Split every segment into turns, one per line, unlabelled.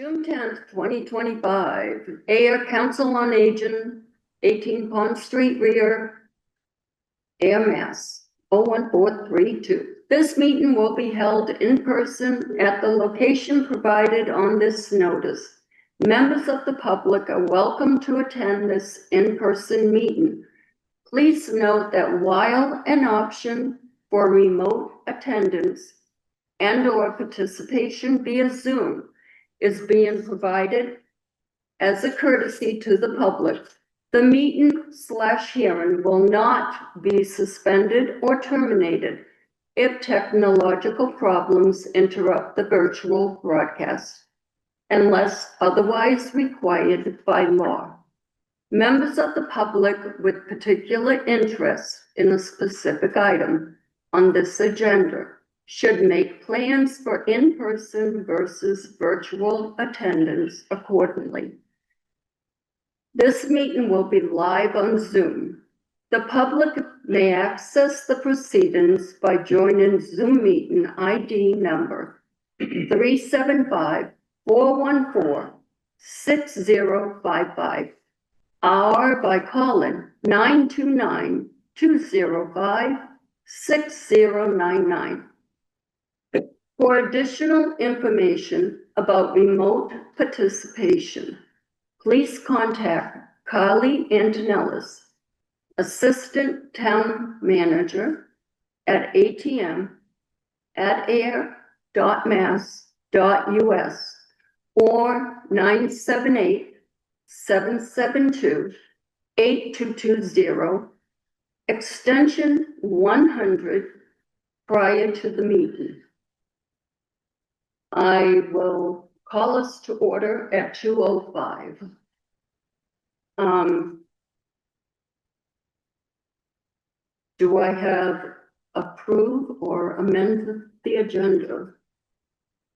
June 10th, 2025, Ayer Council on Aging, 18 Pond Street, rear, Ayer, Mass. 01432. This meeting will be held in person at the location provided on this notice. Members of the public are welcome to attend this in-person meeting. Please note that while an option for remote attendance and/or participation via Zoom is being provided as a courtesy to the public, the meeting/hearing will not be suspended or terminated if technological problems interrupt the virtual broadcast, unless otherwise required by law. Members of the public with particular interest in a specific item on this agenda should make plans for in-person versus virtual attendance accordingly. This meeting will be live on Zoom. The public may access the proceedings by joining Zoom meeting ID number 375-414-6055 or by calling 929-205-6099. For additional information about remote participation, please contact Carly Antonellis, Assistant Town Manager at atm@ayer.mass.us or 978-772-8220, extension 100 prior to the meeting. I will call us to order at 2:05. Do I have approve or amend the agenda?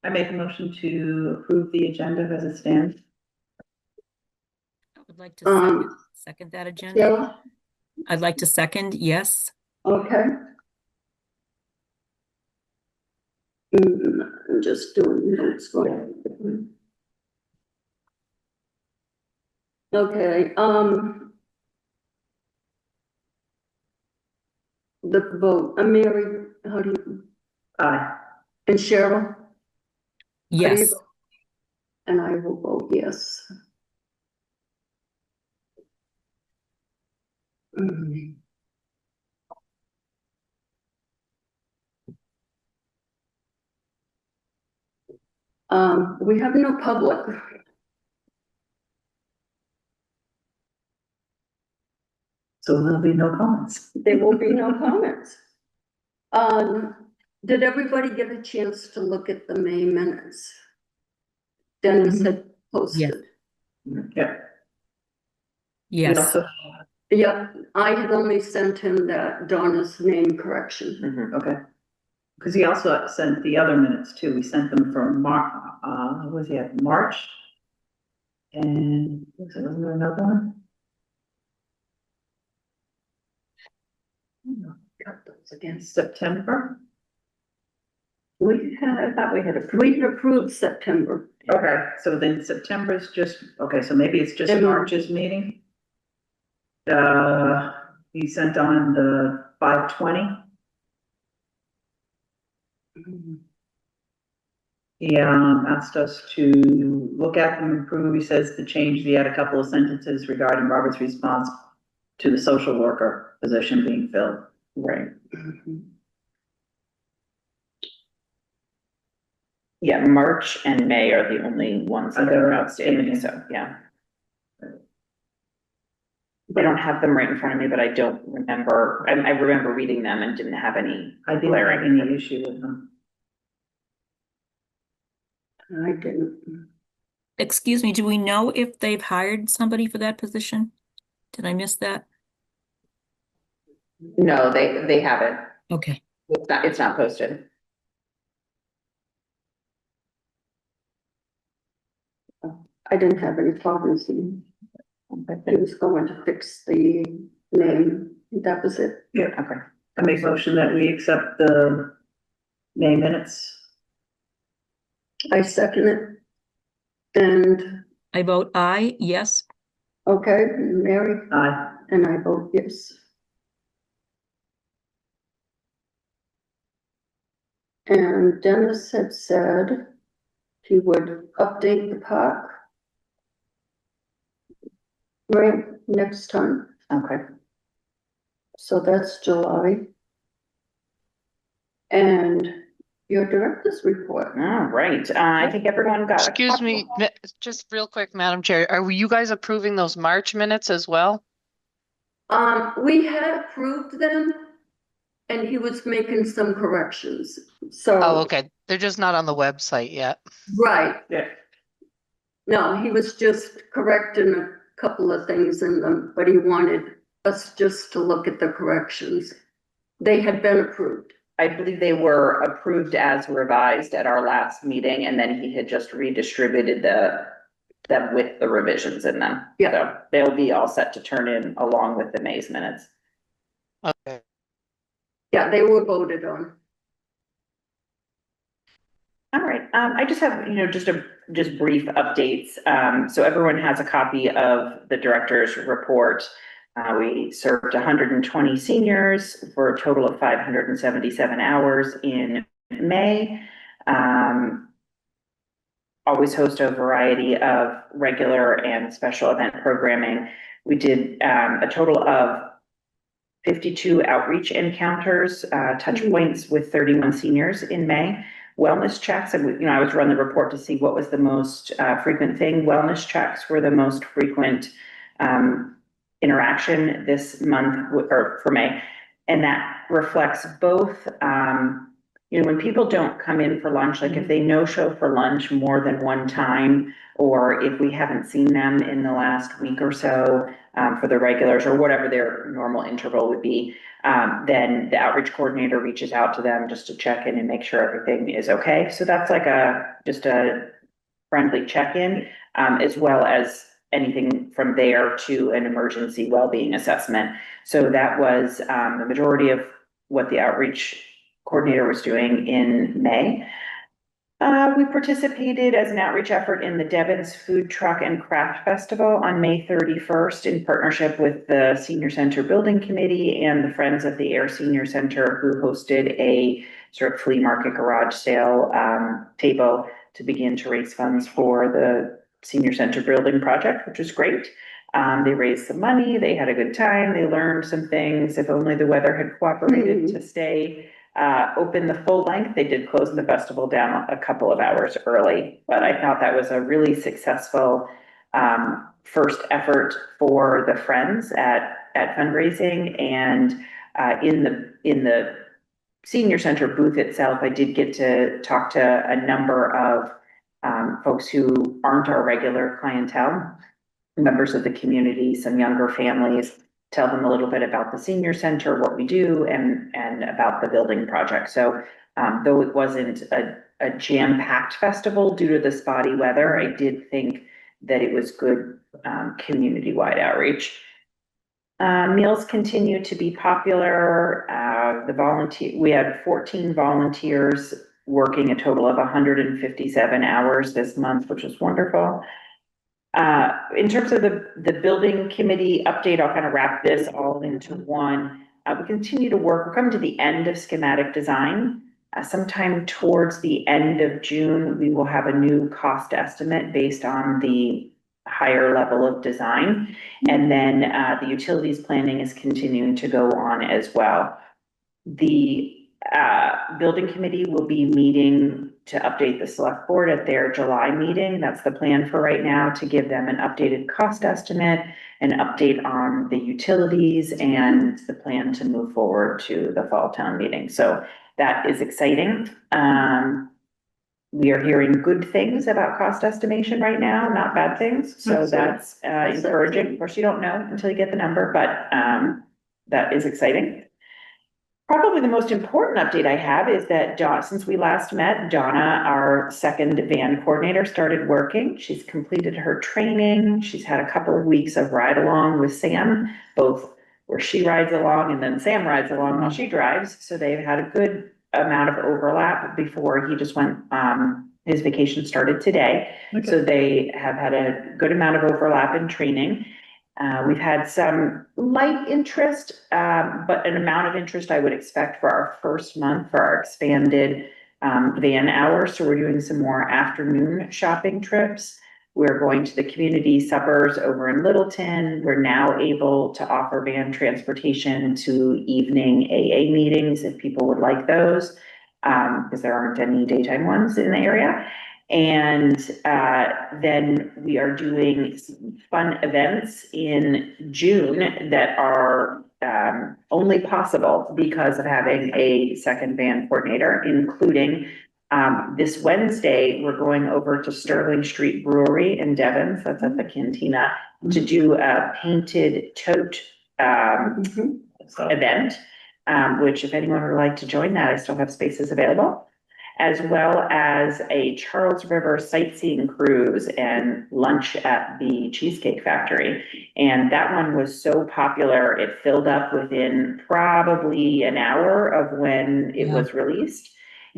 I make a motion to approve the agenda as it stands.
I would like to second that agenda.
Yeah,
I'd like to second, yes.
okay. I'm just doing notes for it. Okay, the vote, Mary, how do you,
Aye.
and Cheryl? How do you
Yes.
vote? And I will vote yes. We have no public.
So there'll be no comments.
There will be no comments. Did everybody get a chance to look at the May minutes? Dennis had posted.
Yeah. We
Yes.
also-
Yeah, I had only sent him that Donna's name correction.
Okay. Because he also sent the other minutes too. We sent them from what was he at, March? And wasn't there another one?
Got those again.
September?
We
I thought we had approved.
we approved September.
Okay, so then September's just, okay, so maybe it's just
And-
March's meeting? He sent on the 5/20. He asked us to look at them and approve. He says to change the add a couple of sentences regarding Robert's response to the social worker position being filled.
Right. Yeah, March and May are the only ones that are outstanding, so, yeah. I don't have them right in front of me, but I don't remember, I remember reading them and didn't have any
I didn't have any issue with them.
I didn't.
Excuse me, do we know if they've hired somebody for that position? Did I miss that?
No, they haven't.
Okay.
It's not posted.
I didn't have any problems. He was going to fix the name. That was it.
Yeah,
Okay.
I make motion that we accept the May minutes.
I second it. And,
I vote aye, yes.
okay, Mary,
Aye.
and I vote yes. And Dennis had said he would update the park. Right, next time,
Okay.
so that's July. And your director's report.
All right. I think everyone got. a
Excuse me,
couple-
just real quick, Madam Chair, are you guys approving those March minutes as well?
We had approved them and he was making some corrections, so.
Oh, okay. They're just not on the website yet.
Right,
Yeah.
no, he was just correcting a couple of things in them, but he wanted us just to look at the corrections. They had been approved.
I believe they were approved as revised at our last meeting, and then he had just redistributed them with the revisions in them.
Yeah.
So they'll be all set to turn in along with the May's minutes.
Okay.
Yeah, they were voted on.
All right, I just have, just brief updates. So everyone has a copy of the director's report. We served 120 seniors for a total of 577 hours in May. Always host a variety of regular and special event programming. We did a total of 52 outreach encounters, touch points with 31 seniors in May. Wellness checks, and I always run the report to see what was the most frequent thing. Wellness checks were the most frequent interaction this month or for May. And that reflects both, when people don't come in for lunch, like if they no-show for lunch more than one time, or if we haven't seen them in the last week or so, for the regulars or whatever their normal interval would be, then the outreach coordinator reaches out to them just to check in and make sure everything is okay. So that's like just a friendly check-in, as well as anything from there to an emergency well-being assessment. So that was the majority of what the outreach coordinator was doing in May. We participated as an outreach effort in the Devon's Food Truck and Craft Festival on May 31st in partnership with the Senior Center Building Committee and the Friends of the Ayer Senior Center, who hosted a sort of flea market garage sale table to begin to raise funds for the Senior Center Building project, which was great. They raised some money, they had a good time, they learned some things. If only the weather had cooperated to stay open the full length. They did close the festival down a couple of hours early, but I thought that was a really successful first effort for the Friends at fundraising. And in the Senior Center booth itself, I did get to talk to a number of folks who aren't our regular clientele, members of the community, some younger families, tell them a little bit about the senior center, what we do, and about the building project. So though it wasn't a jam-packed festival due to the spotty weather, I did think that it was good community-wide outreach. Meals continue to be popular. We had 14 volunteers working a total of 157 hours this month, which was wonderful. In terms of the building committee update, I'll kind of wrap this all into one. We continue to work, we're coming to the end of schematic design. Sometime towards the end of June, we will have a new cost estimate based on the higher level of design. And then the utilities planning is continuing to go on as well. The building committee will be meeting to update the select board at their July meeting. That's the plan for right now, to give them an updated cost estimate, an update on the utilities, and the plan to move forward to the fall town meeting. So that is exciting. We are hearing good things about cost estimation right now, not bad things. So that's encouraging. Of course, you don't know until you get the number, but that is exciting. Probably the most important update I have is that since we last met, Donna, our second van coordinator, started working. She's completed her training. She's had a couple of weeks of ride along with Sam, both where she rides along and then Sam rides along while she drives. So they've had a good amount of overlap before he just went his vacation started today. So they have had a good amount of overlap in training. We've had some light interest, but an amount of interest I would expect for our first month for our expanded van hours. So we're doing some more afternoon shopping trips. We're going to the community suppers over in Littleton. We're now able to offer van transportation to evening AA meetings if people would like those, because there aren't any daytime ones in the area. And then we are doing fun events in June that are only possible because of having a second van coordinator, including this Wednesday, we're going over to Sterling Street Brewery in Devon, so that's at the Cantina, to do a painted tote event, which if anyone would like to join that, I still have spaces available, as well as a Charles River sightseeing cruise and lunch at the Cheesecake Factory. And that one was so popular, it filled up within probably an hour of when it was released.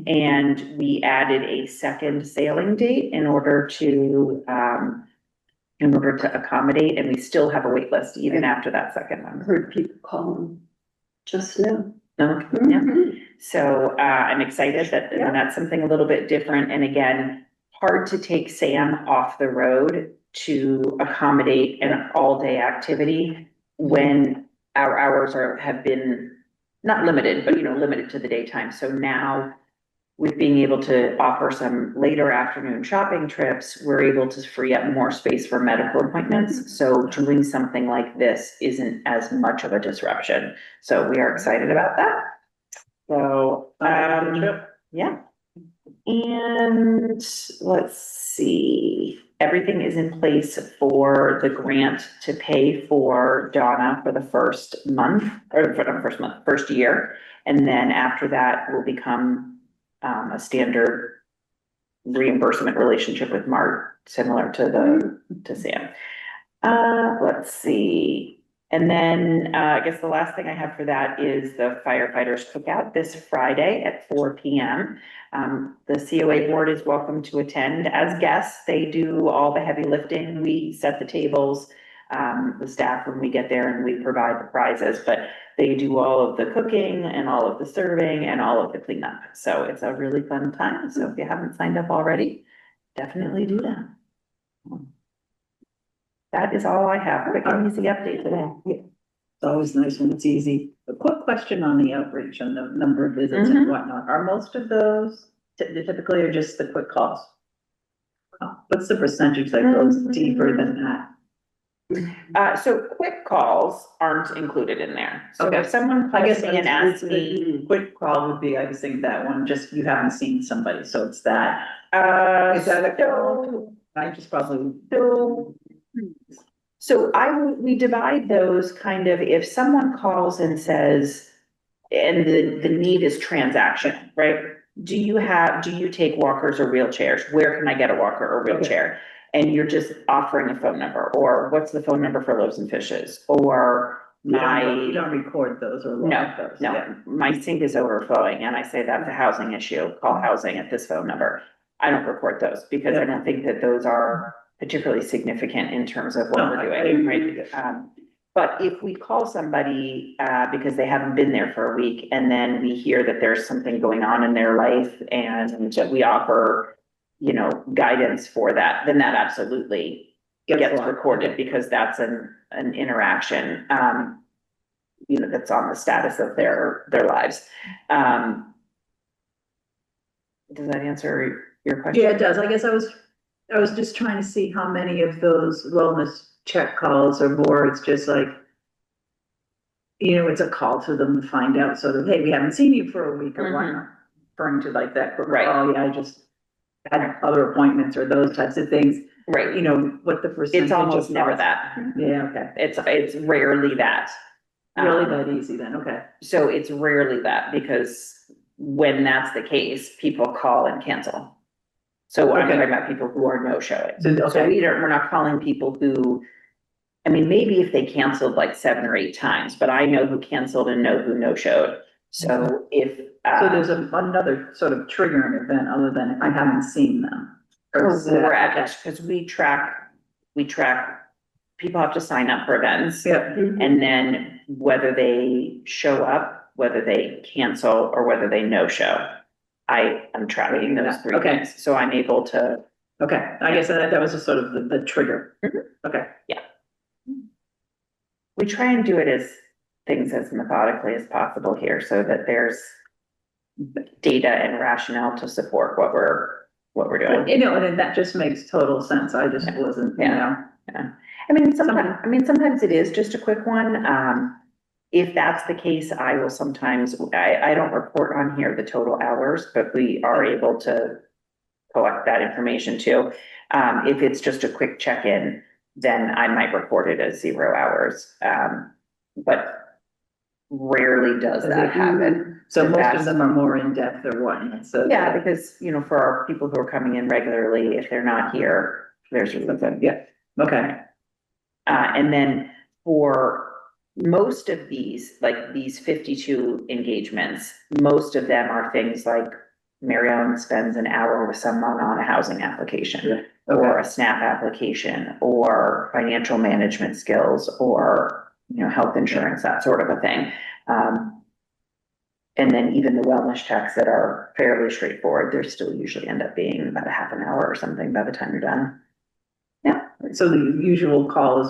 And we added a second sailing date in order to accommodate, and we still have a wait list even after that second
I
one.
heard people calling just now.
Yeah.
Mhm.
So, I'm excited that,
Yeah.
that's something a little bit different, and again, hard to take Sam off the road to accommodate an all-day activity when our hours have been not limited, but, limited to the daytime. So now, with being able to offer some later afternoon shopping trips, we're able to free up more space for medical appointments. So doing something like this isn't as much of a disruption. So we are excited about that. So, yeah. And let's see, everything is in place for the grant to pay for Donna for the first month, or for the first year. And then after that will become a standard reimbursement relationship with Mart, similar to Sam. Let's see. And then, I guess the last thing I have for that is the firefighters cookout this Friday at 4 PM. The COA board is welcome to attend as guests. They do all the heavy lifting. We set the tables, the staff when we get there, and we provide the prizes, but they do all of the cooking and all of the serving and all of the cleanup. So it's a really fun time. So if you haven't signed up already, definitely do that. That is all I have. Quick and easy update today.
It's always nice when it's easy. A quick question on the outreach and the number of visits and whatnot. Are most of those typically are just the quick calls? What's the percentage that goes deeper than that?
So quick calls aren't included in there. So
Okay.
if someone
I
calls
guess
me and asks me,
quick call would be, I was thinking that one, just you haven't seen somebody, so it's that. Is that a call? I just probably.
So we divide those kind of, if someone calls and says, and the need is transaction, right? Do you take walkers or wheelchairs? Where can I get a walker or wheelchair? And you're just offering a phone number, or what's the phone number for Loaves and Fishes, or
You don't record those or log those.
No, my sink is overflowing and I say that's a housing issue, call housing at this phone number. I don't record those because I don't think that those are particularly significant in terms of what we're doing, right? But if we call somebody, because they haven't been there for a week, and then we hear that there's something going on in their life and we offer, guidance for that, then that absolutely gets recorded because that's an interaction, that's on the status of their lives. Does that answer your question?
Yeah, it does. I guess I was just trying to see how many of those wellness check calls or more, it's just like, it's a call to them to find out sort of, hey, we haven't seen you for a week or whatnot. Referring to like that,
Right.
Oh yeah, I just had other appointments or those types of things.
Right.
What the percentage.
It's almost
of
never
calls-
that.
Yeah, okay.
It's rarely that.
Really that easy then, okay.
So it's rarely that, because when that's the case, people call and cancel. So I'm talking about people who are no-showing. So we're not calling people who, maybe if they canceled like 7 or 8 times, but I know who canceled and know who no-showed. So if.
So there's another sort of triggering event other than if I haven't seen them. Or is that-
Correct, because we track, people have to sign up for events.
Yeah,
And then whether they show up, whether they cancel, or whether they no-show. I am tracking those three
Okay.
things, so I'm able to,
okay, I guess that was just sort of the trigger.
Mhm.
Okay,
we try and do it as methodically as possible here, so that there's data and rationale to support what we're doing.
you know, and then that just makes total sense, I just wasn't, you
Yeah.
know.
Sometimes it is just a quick one. If that's the case, I will sometimes, I don't report on here the total hours, but we are able to collect that information too. If it's just a quick check-in, then I might report it as 0 hours. But rarely does that happen.
So most
That's-
of them are more in-depth or what, so.
Yeah, because, for our people who are coming in regularly, if they're not here, there's a reason.
Yeah, okay,
And then for most of these, like these 52 engagements, most of them are things like Mary Ellen spends an hour with someone on a housing application or a SNAP application or financial management skills or, health insurance, that sort of a thing. And then even the wellness checks that are fairly straightforward, they still usually end up being about a half an hour or something by the time you're done.
so the usual call is,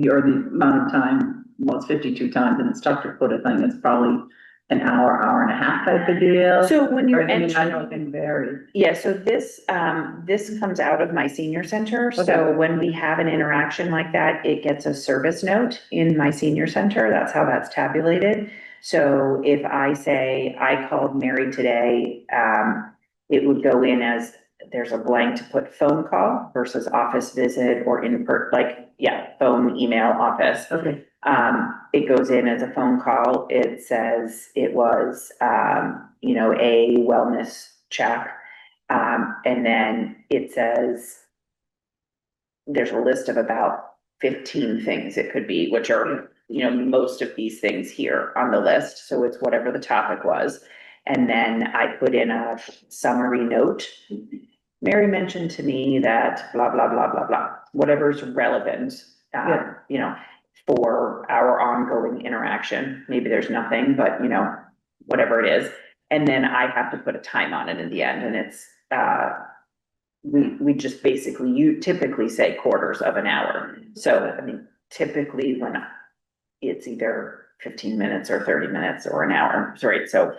or the amount of time, well, it's 52 times, and it's tough to put a thing, it's probably an hour, hour and a half type of deal.
So when you're
Or, I mean, I
entering.
know it can vary.
Yeah, so this comes out of my senior center, so
Okay.
when we have an interaction like that, it gets a service note in my senior center, that's how that's tabulated. So if I say, I called Mary today, it would go in as, there's a blank to put phone call versus office visit or phone, email, office.
Okay,
It goes in as a phone call. It says it was, a wellness check. And then it says there's a list of about 15 things it could be, which are, most of these things here on the list. So it's whatever the topic was. And then I put in a summary note. Mary mentioned to me that blah, blah, blah, blah, blah, whatever's relevant, for our ongoing interaction. Maybe there's nothing, but whatever it is. And then I have to put a time on it in the end, and it's, we just basically, you typically say quarters of an hour. So, I mean, typically when it's either 15 minutes or 30 minutes or an hour, right? So,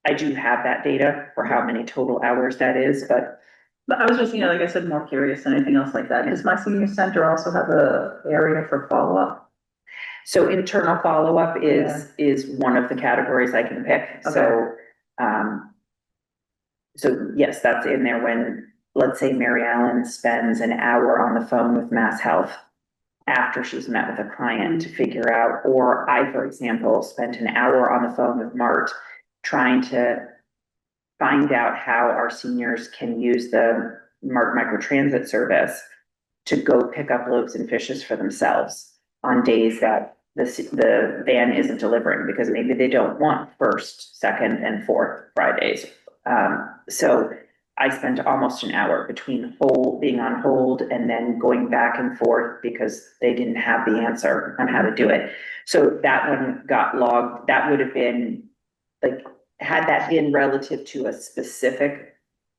I do have that data for how many total hours that is, but
but I was just, like I said, more curious than anything else like that. Does my senior center also have a area for follow-up?
so internal follow-up is one of the categories I can pick. So, so yes, that's in there when, let's say Mary Ellen spends an hour on the phone with Mass Health after she's met with a client to figure out, or I, for example, spent an hour on the phone with Mart trying to find out how our seniors can use the Mart microtransit service to go pick up loaves and fishes for themselves on days that the van isn't delivering, because maybe they don't want first, second, and fourth Fridays. So I spent almost an hour between being on hold and then going back and forth because they didn't have the answer on how to do it. So that one got logged. That would have been like, had that been relative to a specific,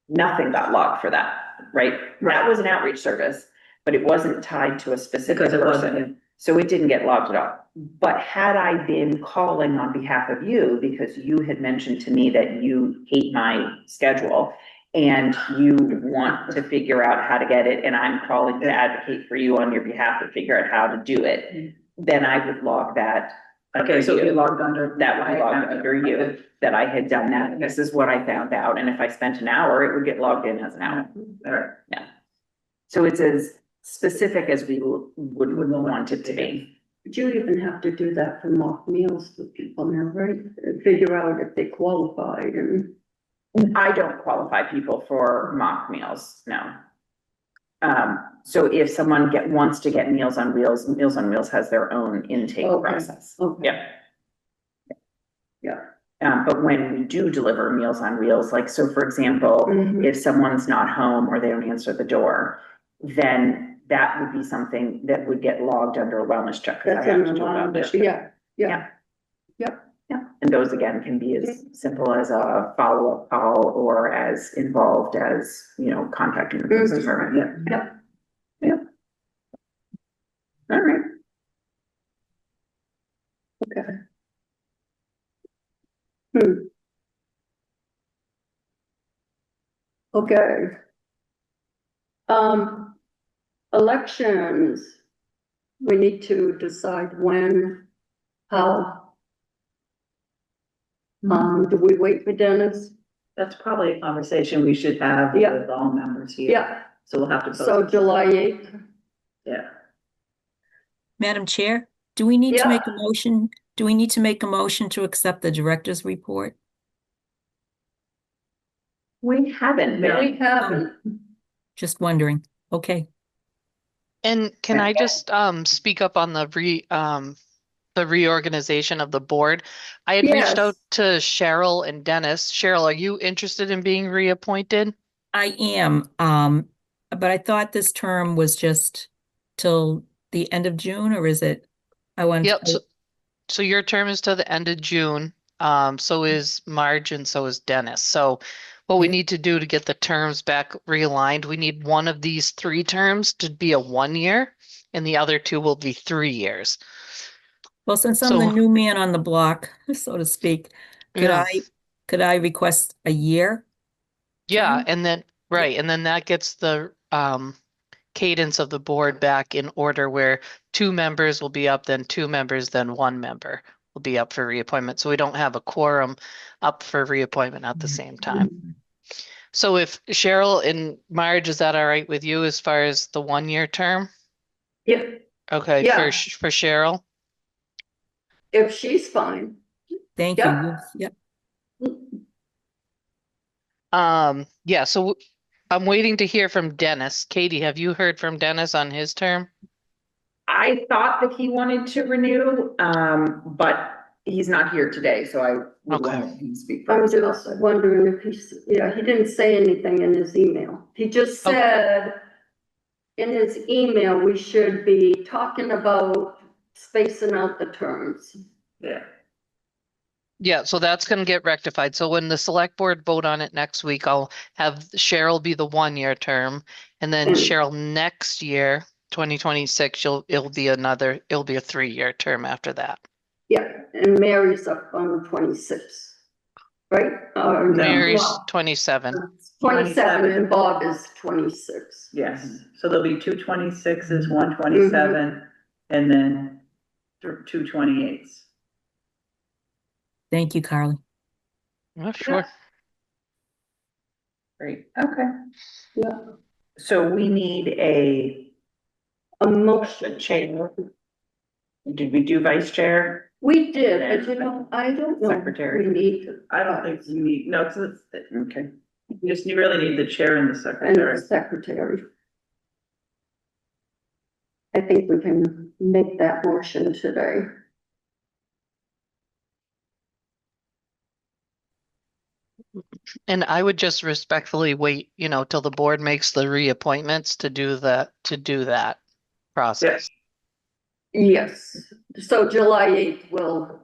nothing got logged for that, right? That was an outreach service, but it wasn't tied to a specific
Because it
person.
wasn't.
So it didn't get logged at all. But had I been calling on behalf of you, because you had mentioned to me that you hate my schedule and you want to figure out how to get it, and I'm calling to advocate for you on your behalf to figure out how to do it, then I would log that.
Okay, so
you.
it logged under.
That would be logged under you, that I had done that, and this is what I found out, and if I spent an hour, it would get logged in as an hour.
There.
So it's as specific as we would want it to be.
But you even have to do that for mock meals with people now, right? Figure out if they qualified and.
I don't qualify people for mock meals, no. So if someone wants to get Meals on Wheels, Meals on Wheels has their own intake
Okay.
process.
Okay.
Yeah.
Yeah.
But when we do deliver Meals on Wheels, like, so for example,
Mhm.
if someone's not home or they don't answer the door, then that would be something that would get logged under a wellness check. 'Cause I
That's
have
an
to do a
alarm,
wellness check.
yeah, yeah.
Yeah, and those again can be as simple as a follow-up call or as involved as, contacting the police
Mhm.
department.
Yeah.
All right.
Okay. Hmm. Okay. Elections. We need to decide when, how. Do we wait for Dennis?
That's probably a conversation we should have
Yeah.
with all members here.
Yeah,
So we'll have to.
so July 8th.
Yeah.
Madam Chair, do we need to
Yeah.
make a motion? Do we need to make a motion to accept the director's report?
We haven't
No.
We
been.
haven't.
Just wondering. Okay.
And can I just speak up on the reorganization of the board? I had reached out
Yes.
to Cheryl and Dennis. Cheryl, are you interested in being reappointed?
I am, but I thought this term was just till the end of June, or is it? I want.
Yep. So your term is to the end of June. So is Marge and so is Dennis. So what we
Yeah.
need to do to get the terms back realigned, we need one of these 3 terms to be a 1 year and the other 2 will be 3 years.
Well, since I'm the
So,
new man on the block, so to speak, could
yeah.
I request a year?
Yeah,
term?
and then, right, and then that gets the cadence of the board back in order where 2 members will be up, then 2 members, then 1 member will be up for reappointment. So we don't have a quorum up for reappointment at the same time. So if Cheryl and Marge, is that all right with you as far as the 1-year term?
Yeah,
Okay,
Yeah.
for Cheryl?
if she's fine.
Thank you.
Yeah.
Yes, yep.
Yeah, so I'm waiting to hear from Dennis. Katie, have you heard from Dennis on his term?
I thought that he wanted to renew, but he's not here today, so I would
Okay.
let him speak
I
for
was
himself.
just wondering if he didn't say anything in his email. He just
Okay.
said in his email, we should be talking about spacing out the terms.
Yeah.
Yeah, so that's gonna get rectified. So when the select board vote on it next week, I'll have Cheryl be the 1-year term. And then
Mm.
Cheryl next year, 2026, it'll be a 3-year term after that.
Yeah, and Mary's up on 26, right?
No.
Mary's
well,
27.
27 and Bob is 26.
Yes, so there'll be 2 26s, 1 27, and then 2 28s.
Thank you, Carly.
Yeah, sure.
Great, okay.
Yeah.
So we need
A motion.
chair. Did we do vice chair?
We did, but I don't know.
Secretary.
We need to.
I don't think you need, no, it's,
Okay.
you really need the chair and the
And
secretary.
the secretary. I think we can make that motion today.
And I would just respectfully wait, till the board makes the reappointments to do that process.
Yes, so July 8th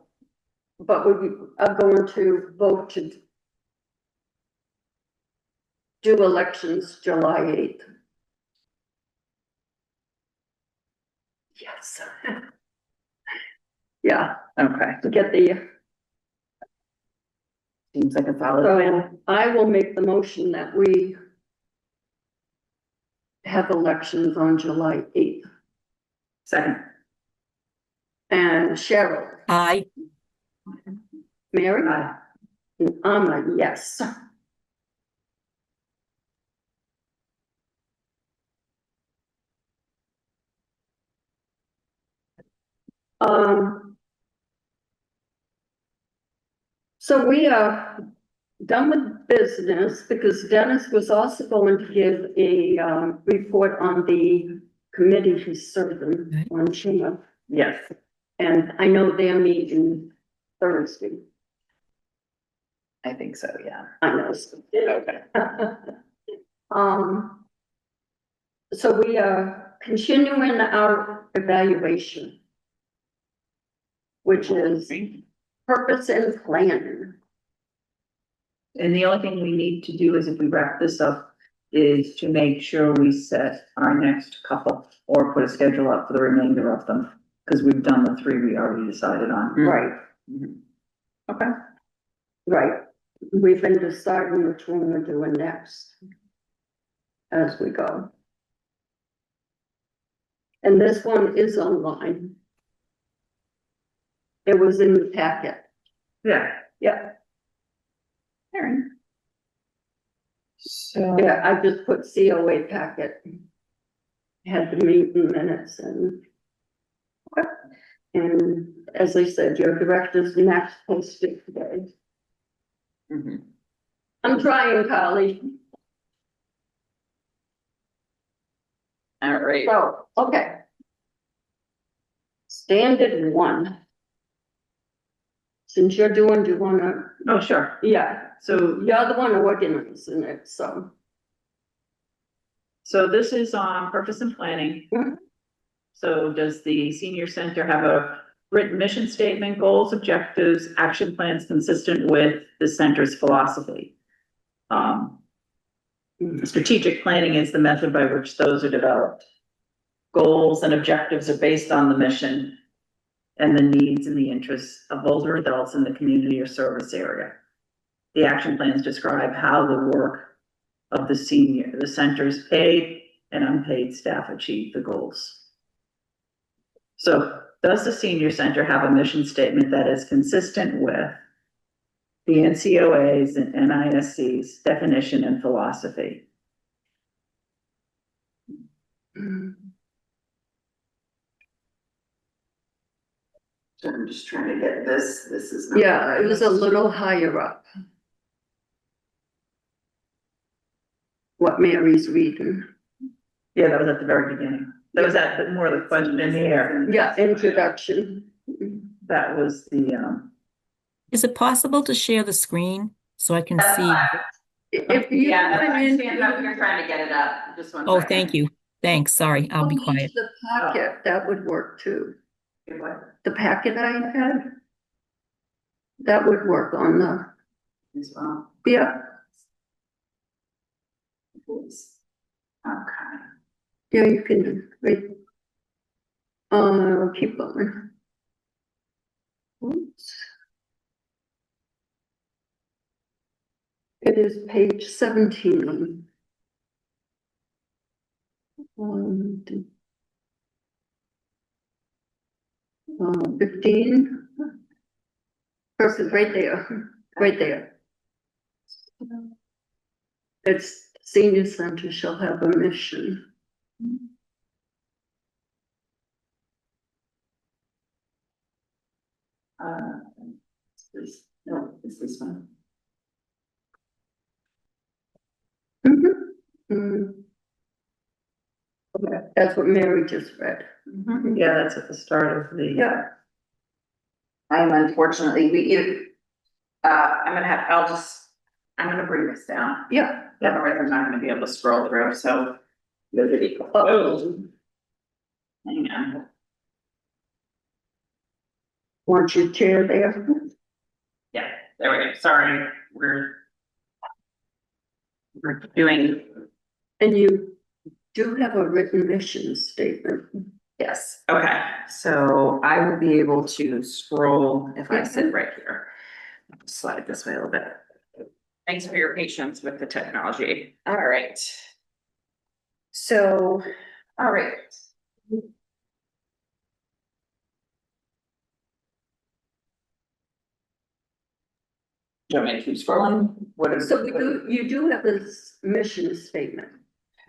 but we are going to vote to do elections July 8th. Yes. Yeah,
Okay,
to get the,
seems like a solid plan.
so I will make the motion that we have elections on July 8th.
Second.
And Cheryl,
Aye.
Mary?
Aye.
And I'm a yes. So we are done with business because Dennis was also going to give a, report on the committee he's serving on Chino.
Yes,
And I know they're meeting Thursday.
I think so, yeah.
I know. Um, so we are continuing our evaluation, which is purpose and plan.
And the only thing we need to do is if we wrap this up, is to make sure we set our next couple or put a schedule up for the remainder of them. Cause we've done the three we already decided on.
Right,
Okay.
right. We've been deciding which one we're doing next as we go. And this one is online. It was in the packet.
Yeah.
Yeah,
Alright. So.
yeah, I just put COA packet. Had the meeting minutes and. And as I said, your director's next posted today.
Mhm.
I'm trying, Carly.
All right.
So, okay. Standard one. Since you're doing, do you wanna,
Oh, sure.
yeah,
So,
you're the one organizing it, so.
so this is on purpose and planning.
Mhm.
So does the senior center have a written mission statement, goals, objectives, action plans consistent with the center's philosophy? Strategic planning is the method by which those are developed. Goals and objectives are based on the mission and the needs and the interests of older adults in the community or service area. The action plans describe how the work of the center's paid and unpaid staff achieve the goals. So does the senior center have a mission statement that is consistent with the NCOA's and NISC's definition and philosophy?
So I'm just trying to get this is.
Yeah, it was a little higher up. What Mary's reading.
Yeah, that was at the very beginning. That was at the more of the question in the air.
Yeah, introduction.
That was the,
Is it possible to share the screen so I can see?
If you.
Yeah,
went
I
in-
stand up, you're trying to get it up, just one
Oh,
second.
thank you. Thanks. Sorry, I'll be quiet.
The packet, that would work too.
What?
The packet I had. That would work on the,
As well.
yeah,
Okay.
yeah, you can, wait. Keep going. Oops. It is page 17. 15. Perfect, right there, right there. It's senior center shall have a mission.
It's this one.
Mm. Okay, that's what Mary just read.
yeah, that's at the start of the.
Yeah,
I'm unfortunately, I'm gonna bring this down,
yeah.
otherwise I'm not gonna be able to scroll through, so.
Oh,
Hang on.
want your chair there?
Yeah, there we go, sorry, we're doing,
And you do have a written mission statement.
yes, okay, so I will be able to scroll if I sit right here. Slide this way a little bit. Thanks for your patience with the technology. All right. So, all right. Do you want me to keep scrolling? What is?
So you do have this mission statement.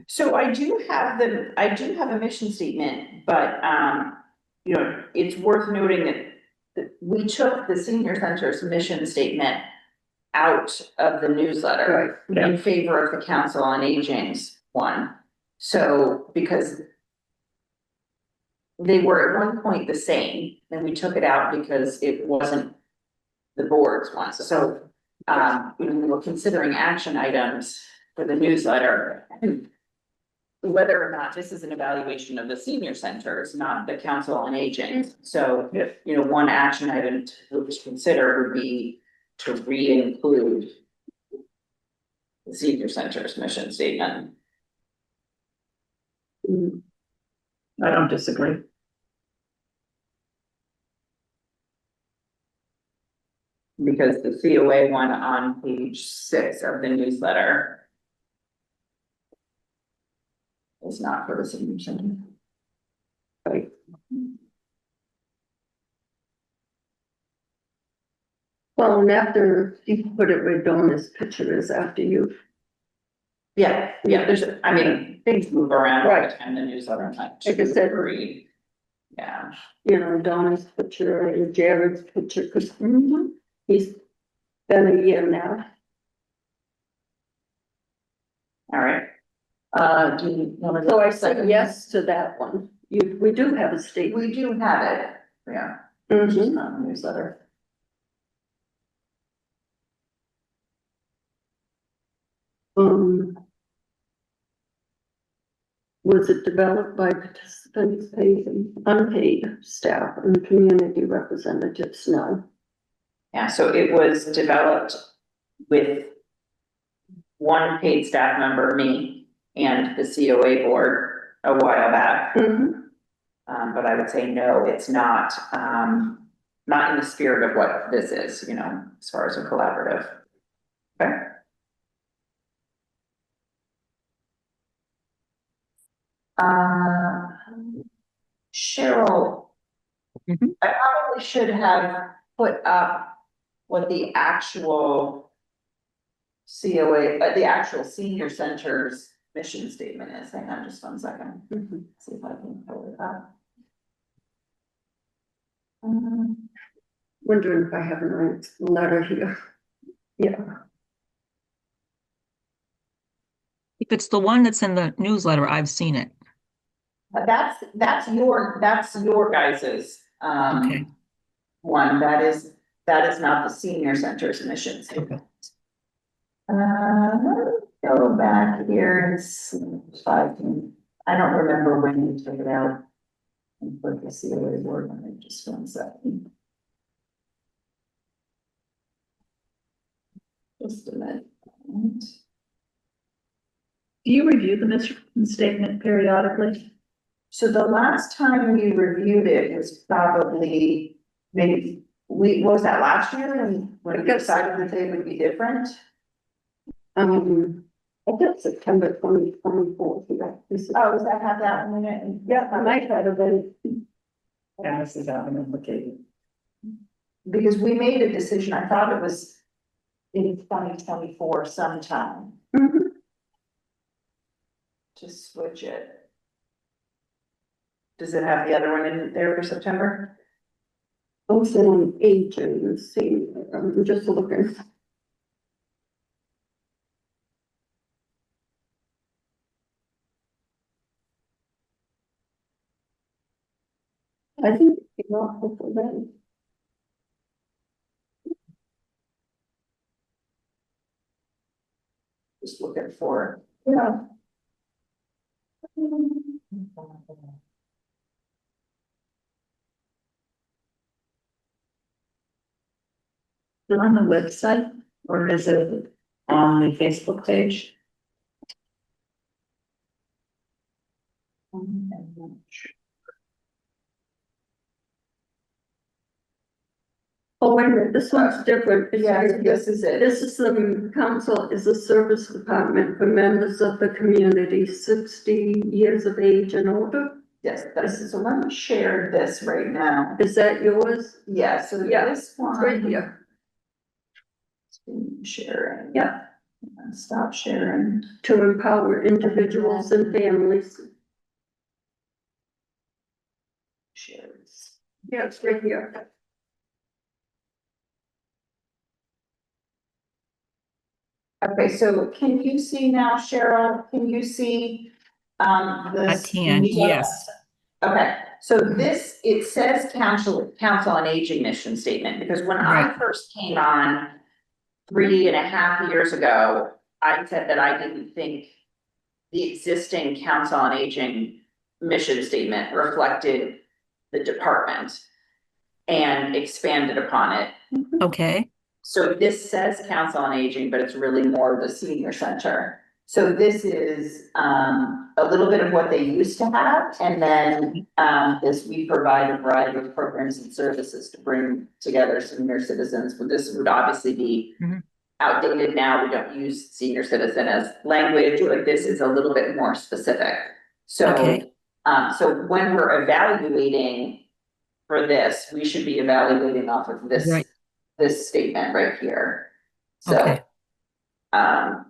So I do have a mission statement, but, you know, it's worth noting that we took the senior center's mission statement out of the newsletter in favor of the Council on Aging's one. So, because they were at one point the same, and we took it out because it wasn't the board's one. So
when we were considering action items for the newsletter. Whether or not this is an evaluation of the senior centers, not the council on aging. So, you know, one action item to consider would be to re-include the senior center's mission statement.
I don't disagree.
Because the COA one on page 6 of the newsletter is not for the senior center.
Right. Well, and after you put it where Donna's picture is after you.
Yeah, there's, I mean, things move around all the
Right.
time in the newsletter. I'm not
Like I said,
agree. Yeah,
you know, Donna's picture and Jared's picture, because he's been a year now.
all right. Do you want to?
So I said yes to that one. We do have a statement.
We do have it, yeah,
Mhm.
not a newsletter.
Was it developed by participants, paid and unpaid staff and community representatives? No.
Yeah, so it was developed with one paid staff member, me, and the COA board a while back.
Mhm.
But I would say no, it's not, not in the spirit of what this is, you know, as far as a collaborative. Okay. Cheryl,
Mhm.
I probably should have put up what the actual COA, the actual senior center's mission statement is. Hang on just 1 second.
Mhm.
See if I can pull it up.
Wondering if I have a nice letter here. Yeah.
If it's the one that's in the newsletter, I've seen it.
That's your guys's,
Okay.
one, that is not the senior center's mission statement. Go back here and see if I don't remember when you took it out. And put the COA word on it, just 1 second. Just a minute.
Do you review the mission statement periodically?
So the last time we reviewed it was probably, maybe, what was that, last year, when we decided that they would be different?
I got September 2024. Yeah. This is-
Oh, does that have that in it?
Yeah, I might have been.
Yeah, this is out implicated.
Because we made a decision, I thought it was in 2024 sometime,
Mhm.
to switch it. Does it have the other one in there for September?
Also on aging, see, I'm just looking. I think it came off before then.
Just looking for
Yeah.
Is it on the website or is it on the Facebook page?
Oh, wait a minute, this one's different. It's
Yeah,
right
this
here.
is it.
This is the council is a service department for members of the community, 60 years of age and older.
Yes, this is, so let me share this right now.
Is that yours?
Yeah, so
Yeah,
this one.
It's right here.
Sharing.
Yeah.
And stop sharing.
To empower individuals and families.
Shares.
Yeah, it's right here.
Okay, so can you see now, Cheryl? Can you see,
I can, yes.
Okay, so this, it says council on aging mission statement, because when I
Right.
first came on, 3.5 years ago, I said that I didn't think the existing Council on Aging mission statement reflected the department and expanded upon it.
Okay,
So this says Council on Aging, but it's really more the senior center. So this is a little bit of what they used to have, and then this, we provide a variety of programs and services to bring together senior citizens. But this would obviously be
Mhm.
outdated now. We don't use senior citizen as language, but this is a little bit more specific. So
Okay.
so when we're evaluating for this, we should be evaluating off of this
Right.
this statement right here.
Okay.
So,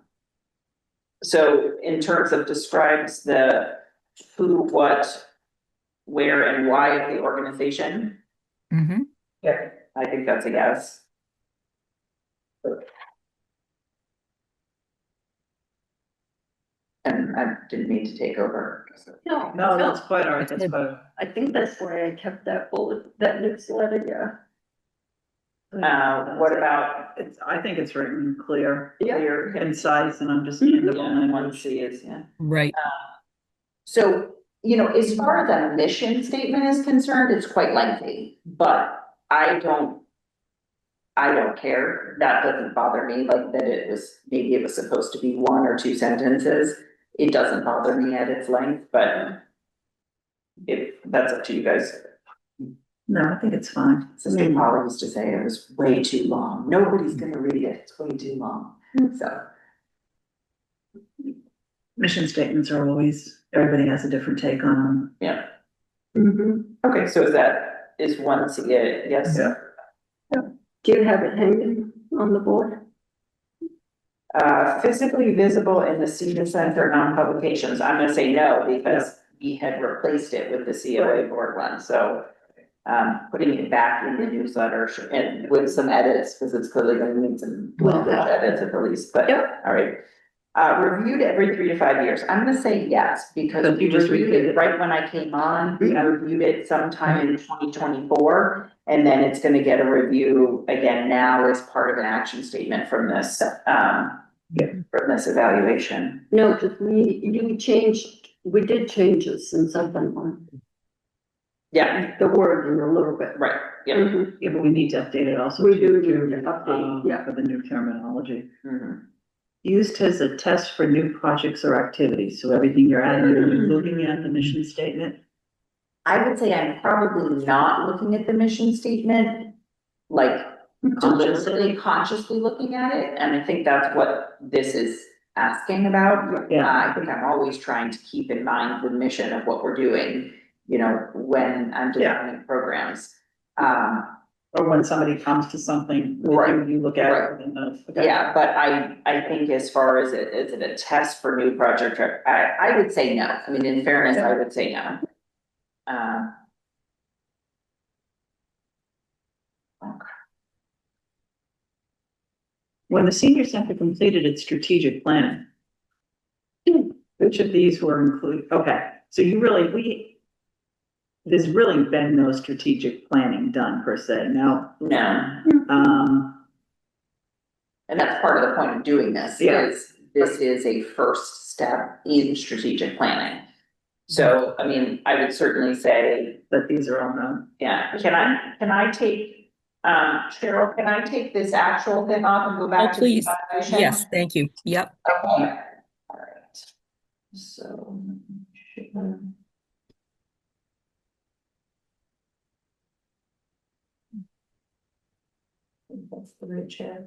so in terms of describes the who, what, where, and why of the organization,
Mm-hmm.
yeah, I think that's a yes. And I didn't mean to take over.
No,
No, that's quite all right, that's
Good.
quite. All
I think that's why I kept that bullet, that newsletter, yeah.
right.
What about
It's, I think it's written clear,
Yeah.
clear?
concise and understandable.
Yeah, one C is, yeah.
Right.
So, you know, as far as a mission statement is concerned, it's quite lengthy, but I don't care. That doesn't bother me, like that it was, maybe it was supposed to be 1 or 2 sentences. It doesn't bother me at its length, but if that's up to you guys.
No, I think it's fine.
Sister Paula used to say it was way too long. Nobody's gonna read it. It's way too long. So,
Mission statements are always, everybody has a different take on them.
yeah.
Mm-hmm.
Okay, so is 1 C a yes?
Yeah.
Do you have it hanging on the board?
Physically visible in the senior center non-publications, I'm gonna say no, because we had replaced it with the COA board one, so. Putting it back in the newsletter and with some edits, because it's clearly gonna need some language edits at the least, but,
Yep.
all right. Reviewed every 3 to 5 years, I'm gonna say yes, because
So
we
you just
reviewed
reviewed
it
it.
right when I came on, we reviewed it sometime in 2024. And then it's gonna get a review again now as part of an action statement from this, from this evaluation.
No, because we did changes since I've been on,
Yeah,
the wording a little bit.
right, yeah.
Mhm.
Yeah, but we need to update it also.
We do
to-
need to update, yeah.
For the new terminology.
Mhm.
Used as a test for new projects or activities, so everything you're adding, you're looking at the mission statement.
I would say I'm probably not looking at the mission statement, like deliberately, consciously looking at it, and I think that's what this is asking about.
Yeah.
I think I'm always trying to keep in mind the mission of what we're doing, you know, when I'm designing programs.
Or when somebody comes to something,
Right.
you look at
Right.
it and okay.
Yeah, but I think as far as is it a test for new project, I would say no. I mean, in fairness, I would say no.
When the senior center completed its strategic plan, which of these were included? Okay, so there's really been no strategic planning done per se. Now,
No, and that's part of the point of doing this,
Yeah.
is this is a first step in strategic planning. So, I mean, I would certainly say,
that these are on the,
yeah, can I take, Cheryl, can I take this actual thing off and go
Oh,
back to the
please.
evaluation?
Yes, thank you. Yep.
Okay, all right, so. That's the right chair.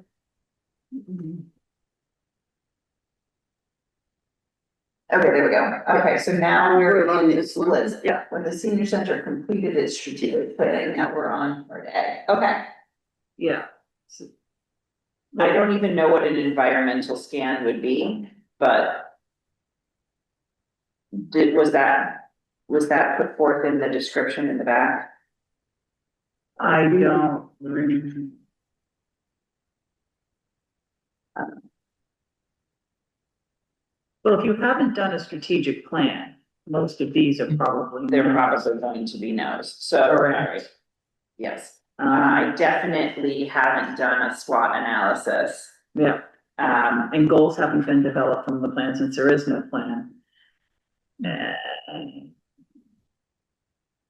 Okay, there we go. Okay, so now we're
We're on
on
this
this
one.
list.
Yeah.
When the senior center completed its strategic planning, now we're on part A. Okay.
yeah. So-
I don't even know what an environmental scan would be, but was that put forth in the description in the back?
I don't really. Well, if you haven't done a strategic plan, most of these are probably.
They're probably going to be no's, so, all
Correct.
right. Yes,
Um,
I definitely haven't done a SWOT analysis.
Yeah, and goals haven't been developed from the plan since there is no plan.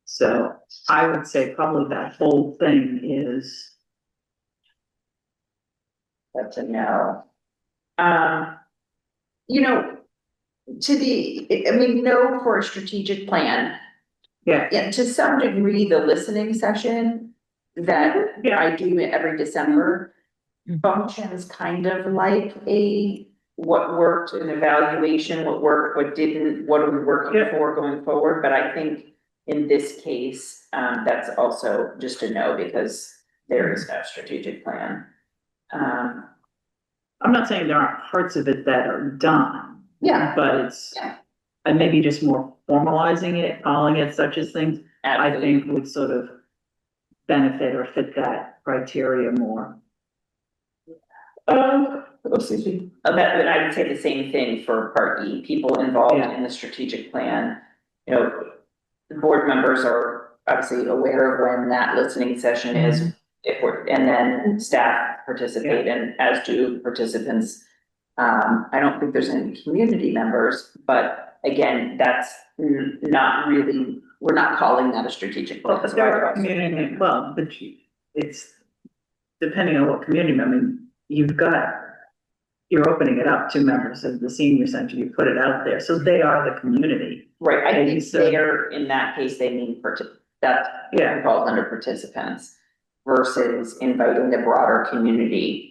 So I would say probably that whole thing is,
That's a no. You know, I mean, no for a strategic plan.
yeah,
Yeah, to some degree, the listening session that
Yeah.
I do every December
Mhm.
functions kind of like what worked, an evaluation, what worked, what didn't, what are we working
Yeah.
for going forward, but I think in this case, that's also just a no, because there is no strategic plan.
I'm not saying there aren't parts of it that are done.
Yeah.
But it's,
Yeah.
and maybe just more formalizing it, calling it such as things, I think would sort of benefit or fit that criteria more.
Excuse me. But I would say the same thing for part E, people involved
Yeah.
in the strategic plan. You know, the board members are obviously aware of when that listening session is, and then staff participate, and as do participants. I don't think there's any community members, but again, that's not really, we're not calling that a strategic
Well,
plan.
but
so
there
I would
are
also-
community, well, but it's depending on what community, I mean, you're opening it up to members of the senior center, you put it out there, so they are the community.
Right, I
And
think
so-
there, in that case, they mean that
Yeah.
falls under participants versus inviting the broader community.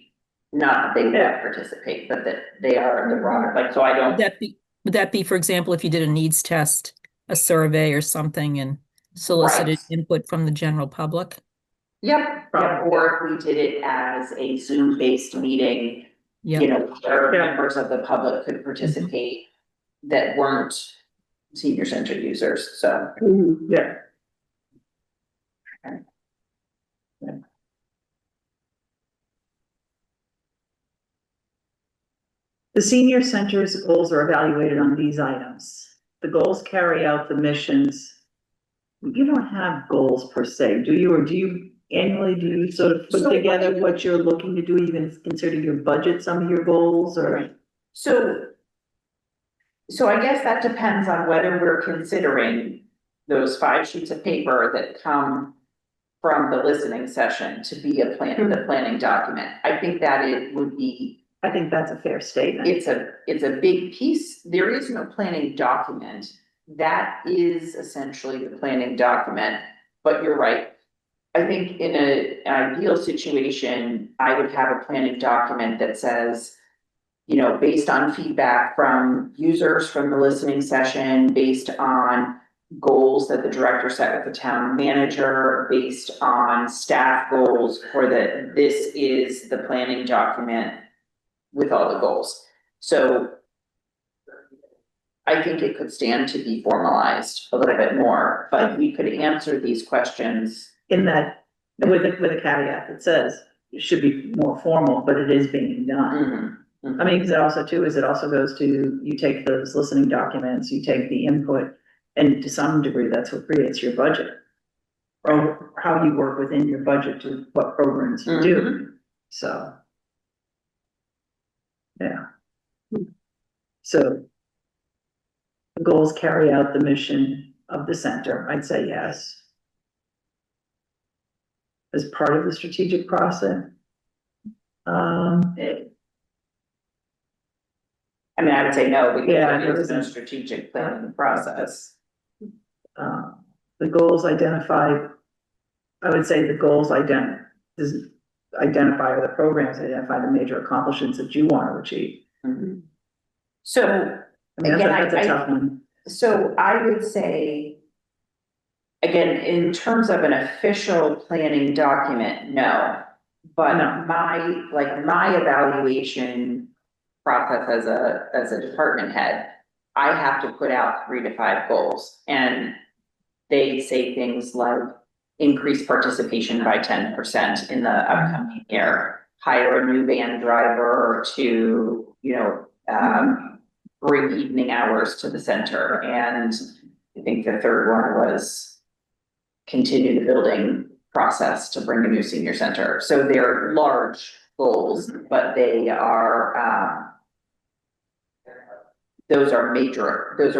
Not that they
Yeah.
would participate, but that they are the broader, like, so I don't.
Would that be, for example, if you did a needs test, a survey or something and solicited
Right.
input from the general public?
Yep,
Probably.
or if we did it as a Zoom-based meeting, you
Yeah,
know, where
Yeah.
members of the public could participate that weren't senior center users, so.
Yeah. The senior center's goals are evaluated on these items. The goals carry out the missions. You don't have goals per se, do you, or do you annually, do you sort of put
So-
together what you're looking to do, even consider your budget, some of your goals, or?
So I guess that depends on whether we're considering those 5 sheets of paper that come from the listening session to be the planning document. I think that it would be,
I think that's a fair statement.
it's a big piece. There is no planning document. That is essentially the planning document, but you're right. I think in an ideal situation, I would have a planning document that says, you know, based on feedback from users from the listening session, based on goals that the director set with the town manager, based on staff goals, for this is the planning document with all the goals. So I think it could stand to be formalized a little bit more, but we could answer these questions.
In that, with a caveat that says, it should be more formal, but it is being done. I mean, because it also goes to, you take those listening documents, you take the input, and to some degree, that's what creates your budget. Or how you work within your budget to what programs you do, so. Yeah. So. The goals carry out the mission of the center, I'd say yes. As part of the strategic process.
I mean, I would say no, because
Yeah,
there is no
isn't.
strategic planning process.
The goals identified, I would say the goals identify, or the programs identify the major accomplishments that you want to achieve.
So,
I mean,
Again,
that's a
I-
tough one.
so I would say, again, in terms of an official planning document, no. But
No.
my evaluation process as a department head, I have to put out 3 to 5 goals, and they say things like increase participation by 10% in the upcoming year, hire a new van driver to, you know, bring evening hours to the center, and I think the third one was continue the building process to bring a new senior center. So they're large
goals, but they are, those are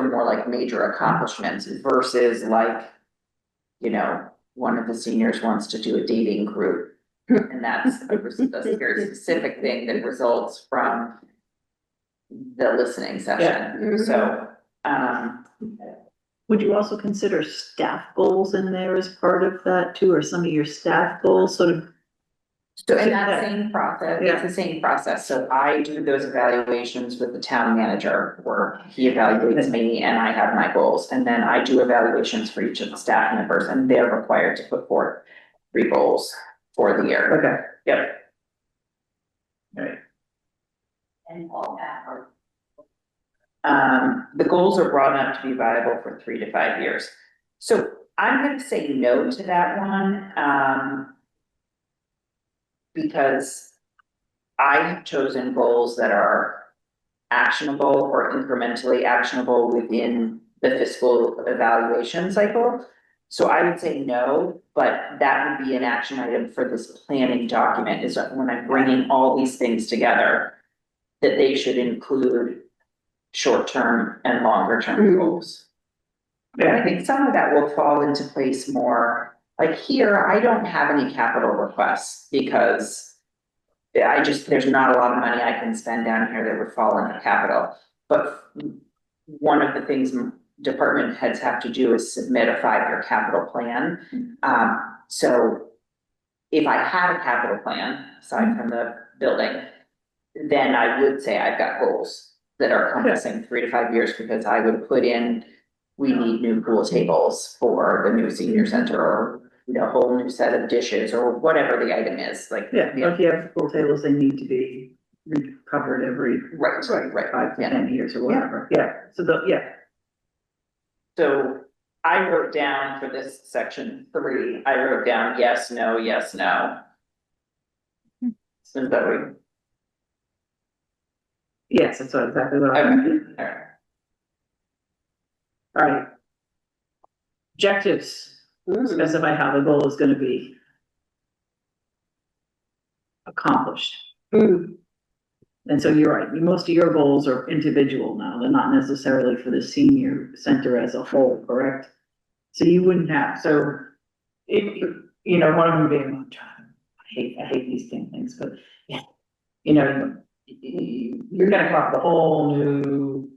more like major accomplishments versus like, you know, one of the seniors wants to do a dating group. And that's a very specific thing that results from the listening session. So,
Would you also consider staff goals in there as part of that too, or some of your staff goals sort of?
so in that same process, it's the same process. So I do those evaluations with the town manager where he evaluates me and I have my goals. And then I do evaluations for each of the staff members and they're required to put forth 3 goals for the year.
Okay.
Yep.
All right.
And all that are. The goals are brought up to be viable for 3 to 5 years. So I'm gonna say no to that one, because I have chosen goals that are actionable or incrementally actionable within the fiscal evaluation cycle. So I would say no, but that would be an action item for this planning document, is that when I'm bringing all these things together, that they should include short-term and longer-term goals. And I think some of that will fall into place more, like here, I don't have any capital requests because there's not a lot of money I can spend down here that would fall into capital. But one of the things department heads have to do is submit a 5-year capital plan. So if I had a capital plan, aside from the building, then I would say I've got goals that are encompassing 3 to 5 years, because I would put in, we need new pool tables for the new senior center, or, you know, a whole new set of dishes, or whatever the item is, like.
Yeah, if you have pool tables, they need to be recovered every.
Right.
5 to
Yeah.
10 years or whatever, yeah, so
So I wrote down for this section 3, I wrote down yes, no, yes, no. So that we,
yes, that's exactly what
okay,
I'm thinking.
all right.
All right. Objectives, specify how the goal is gonna be accomplished. And so you're right, most of your goals are individual now, they're not necessarily for the senior center as a whole, correct? So you wouldn't have, so if, you know, one of them being, I hate these things, but yeah, you know, you're gonna come up with a whole new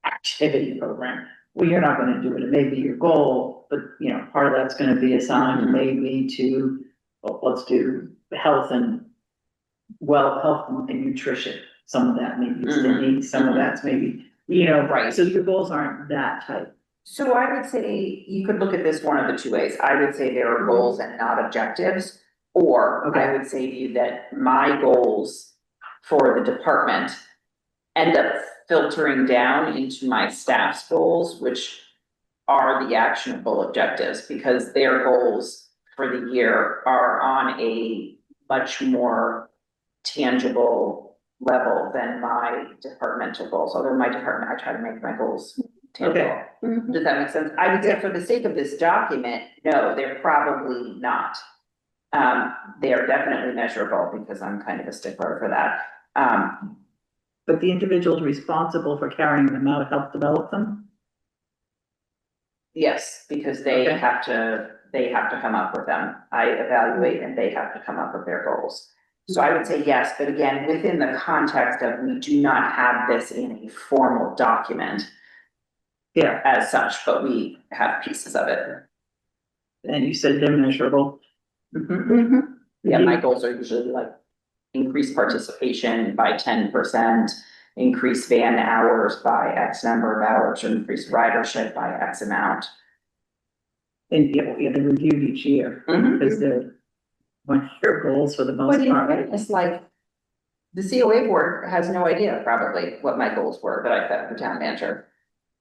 activity program. Well, you're not gonna do it, it may be your goal, but you know, part of that's gonna be assigned maybe to, well, let's do health and nutrition. Some of that maybe is the need, some of that's maybe, you know,
Right.
so your goals aren't that tight.
So I would say you could look at this one of the 2 ways. I would say there are goals and not objectives. Or I would say to you that my goals for the department end up filtering down into my staff's goals, which are the actionable objectives, because their goals for the year are on a much more tangible level than my departmental goals. Although my department, I try to make my goals tangible. Does that make sense? I would say for the sake of this document, no, they're probably not. They are definitely measurable, because I'm kind of a stickler for that.
But the individuals responsible for carrying them out help develop them?
Yes, because they
Okay.
have to come up with them. I evaluate and they have to come up with their goals. So I would say yes, but again, within the context of, we do not have this in a formal document
Yeah,
as such, but we have pieces of it.
and you said they're measurable.
Yeah, my goals are usually like increase participation by 10%, increase van hours by X number of hours, or increase ridership by X amount.
And yeah, they're reviewed each year, because they're one of your goals for the most
But in
part.
fairness, like, the COA board has no idea probably what my goals were that I set for town manager.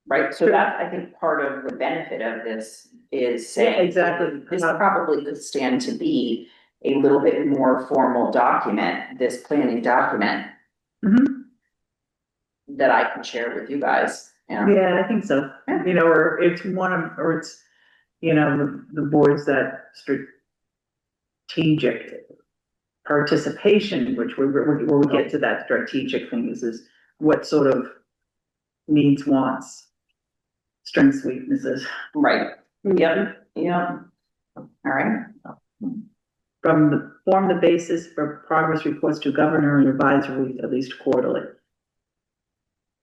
Right, so
Sure.
that's, I think, part of the benefit of this is
Yeah,
saying.
exactly.
This probably could stand to be a little bit more formal document, this planning document. That I can share with you guys, you know?
Yeah, I think so, you know, or it's one of, or it's, you know, the boards that strategic participation, which when we get to that strategic thing, is what sort of needs, wants, strengths, weaknesses.
Right, yep, yep. All right,
Form the basis for progress reports to governor and advisory at least quarterly.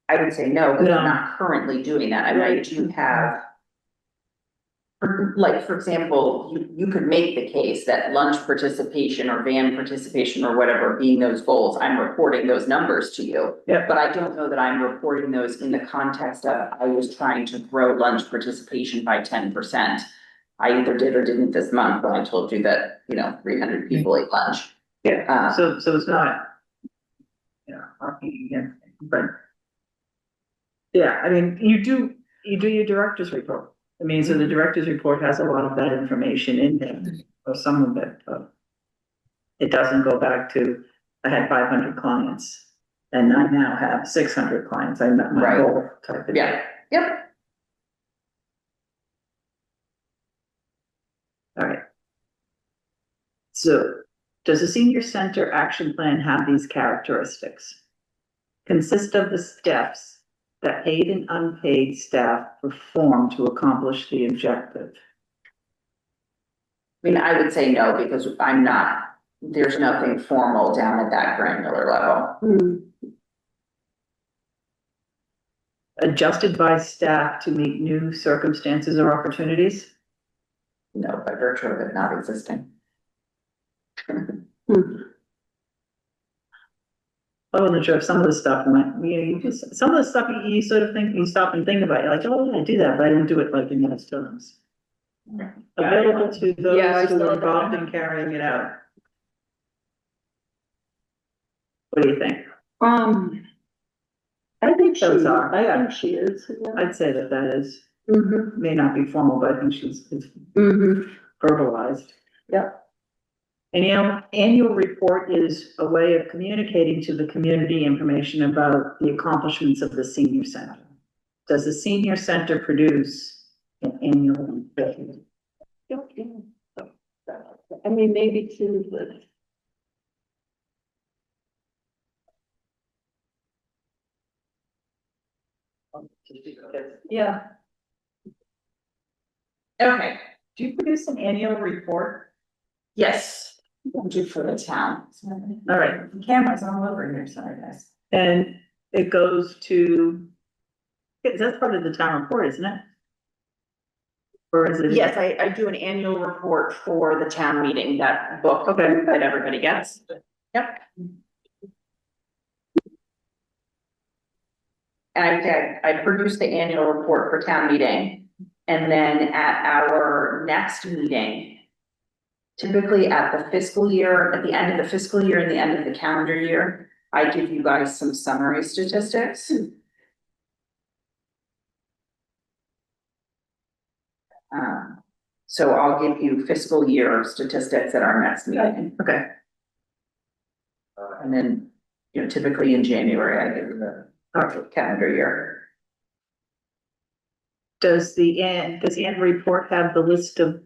I would say no, because
No.
I'm not currently doing that. I mean, I do have. Like, for example, you could make the case that lunch participation or van participation or whatever being those goals, I'm reporting those numbers to you.
Yep.
But I don't know that I'm reporting those in the context of, I was trying to grow lunch participation by 10%. I either did or didn't this month when I told you that, 300 people ate lunch.
Yeah, so it's not, arguing against it, but. Yeah, I mean, you do your director's report. I mean, so the director's report has a lot of that information in there, or some of it, but. It doesn't go back to, I had 500 clients and I now have 600 clients. I met my
Right.
goal type of thing.
Yeah, yep.
All right. So, does the senior center action plan have these characteristics? Consist of the steps that paid and unpaid staff perform to accomplish the objective.
I mean, I would say no, because there's nothing formal down at that granular level.
Hmm.
Adjusted by staff to meet new circumstances or opportunities?
No, by virtue of it not existing.
I wasn't sure if some of the stuff went, some of the stuff you sort of think, you stop and think about, you're like, oh, I do that, but I don't do it like in those terms. Available to
Yeah, I
those who
saw
are
that.
involved in carrying it out. What do you think?
I think
Those are, yeah.
think she is. Yeah.
I'd say that is,
Mm-hmm,
may not be formal, but I think it's
mm-hmm,
verbalized.
yeah.
Annual report is a way of communicating to the community information about the accomplishments of the senior center. Does the senior center produce an annual report?
I mean, maybe two, but.
Yeah.
Okay,
Do you produce an annual report?
yes, I'll do for the town.
All right,
Cameras all over here, sorry guys.
and it goes to, that's part of the town report, isn't it? Or is it?
Yes, I do an annual report for the town meeting, that book
Okay.
that everybody gets. Yep. And I produce the annual report for town meeting. And then at our next meeting, typically at the fiscal year, at the end of the fiscal year and the end of the calendar year, I give you guys some summary statistics. So I'll give you fiscal year statistics at our next meeting.
Okay,
And then, typically in January, I give you the calendar year.
does the annual report have the list of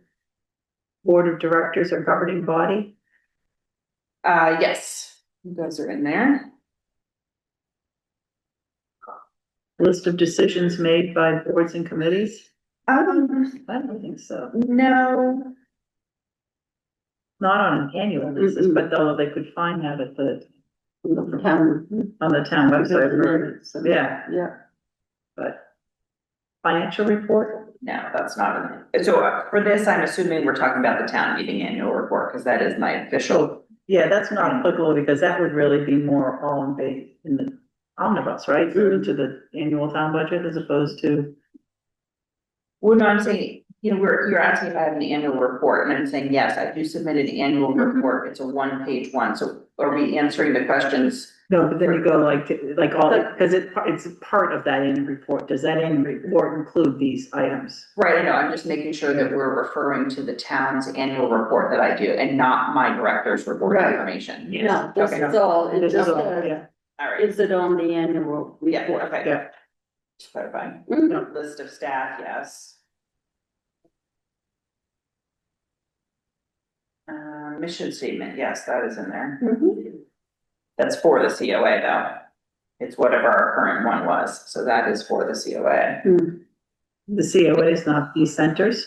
board of directors or governing body?
Yes, those are in there.
List of decisions made by boards and committees? I don't think so.
No,
Not on an annual basis, but though they could find that at
Town.
on the town website. Yeah,
Yeah.
but financial report?
no, that's not in there. So for this, I'm assuming we're talking about the town meeting annual report, because that is my official.
Yeah, that's not applicable because that would really be more all in the omnibus, right? Into the annual town budget as opposed to.
Well, no, I'm saying, you're asking if I have an annual report, and I'm saying, yes, I do submit an annual report. It's a one-page one. So are we answering the questions?
No, but then you go like all, because it's part of that annual report. Does that annual report include these items?
Right, I know, I'm just making sure that we're referring to the town's annual report that I do and not my director's report
Right.
information.
No, this
Okay.
is all, it
This is
just
all,
says,
yeah,
All right,
is it on the annual
yeah,
report?
okay,
yeah.
just clarifying.
Mhm.
List of staff, yes. mission statement, yes, that is in there.
Mhm.
That's for the COA though. It's whatever our current one was, so that is for the COA.
The COA is not these centers.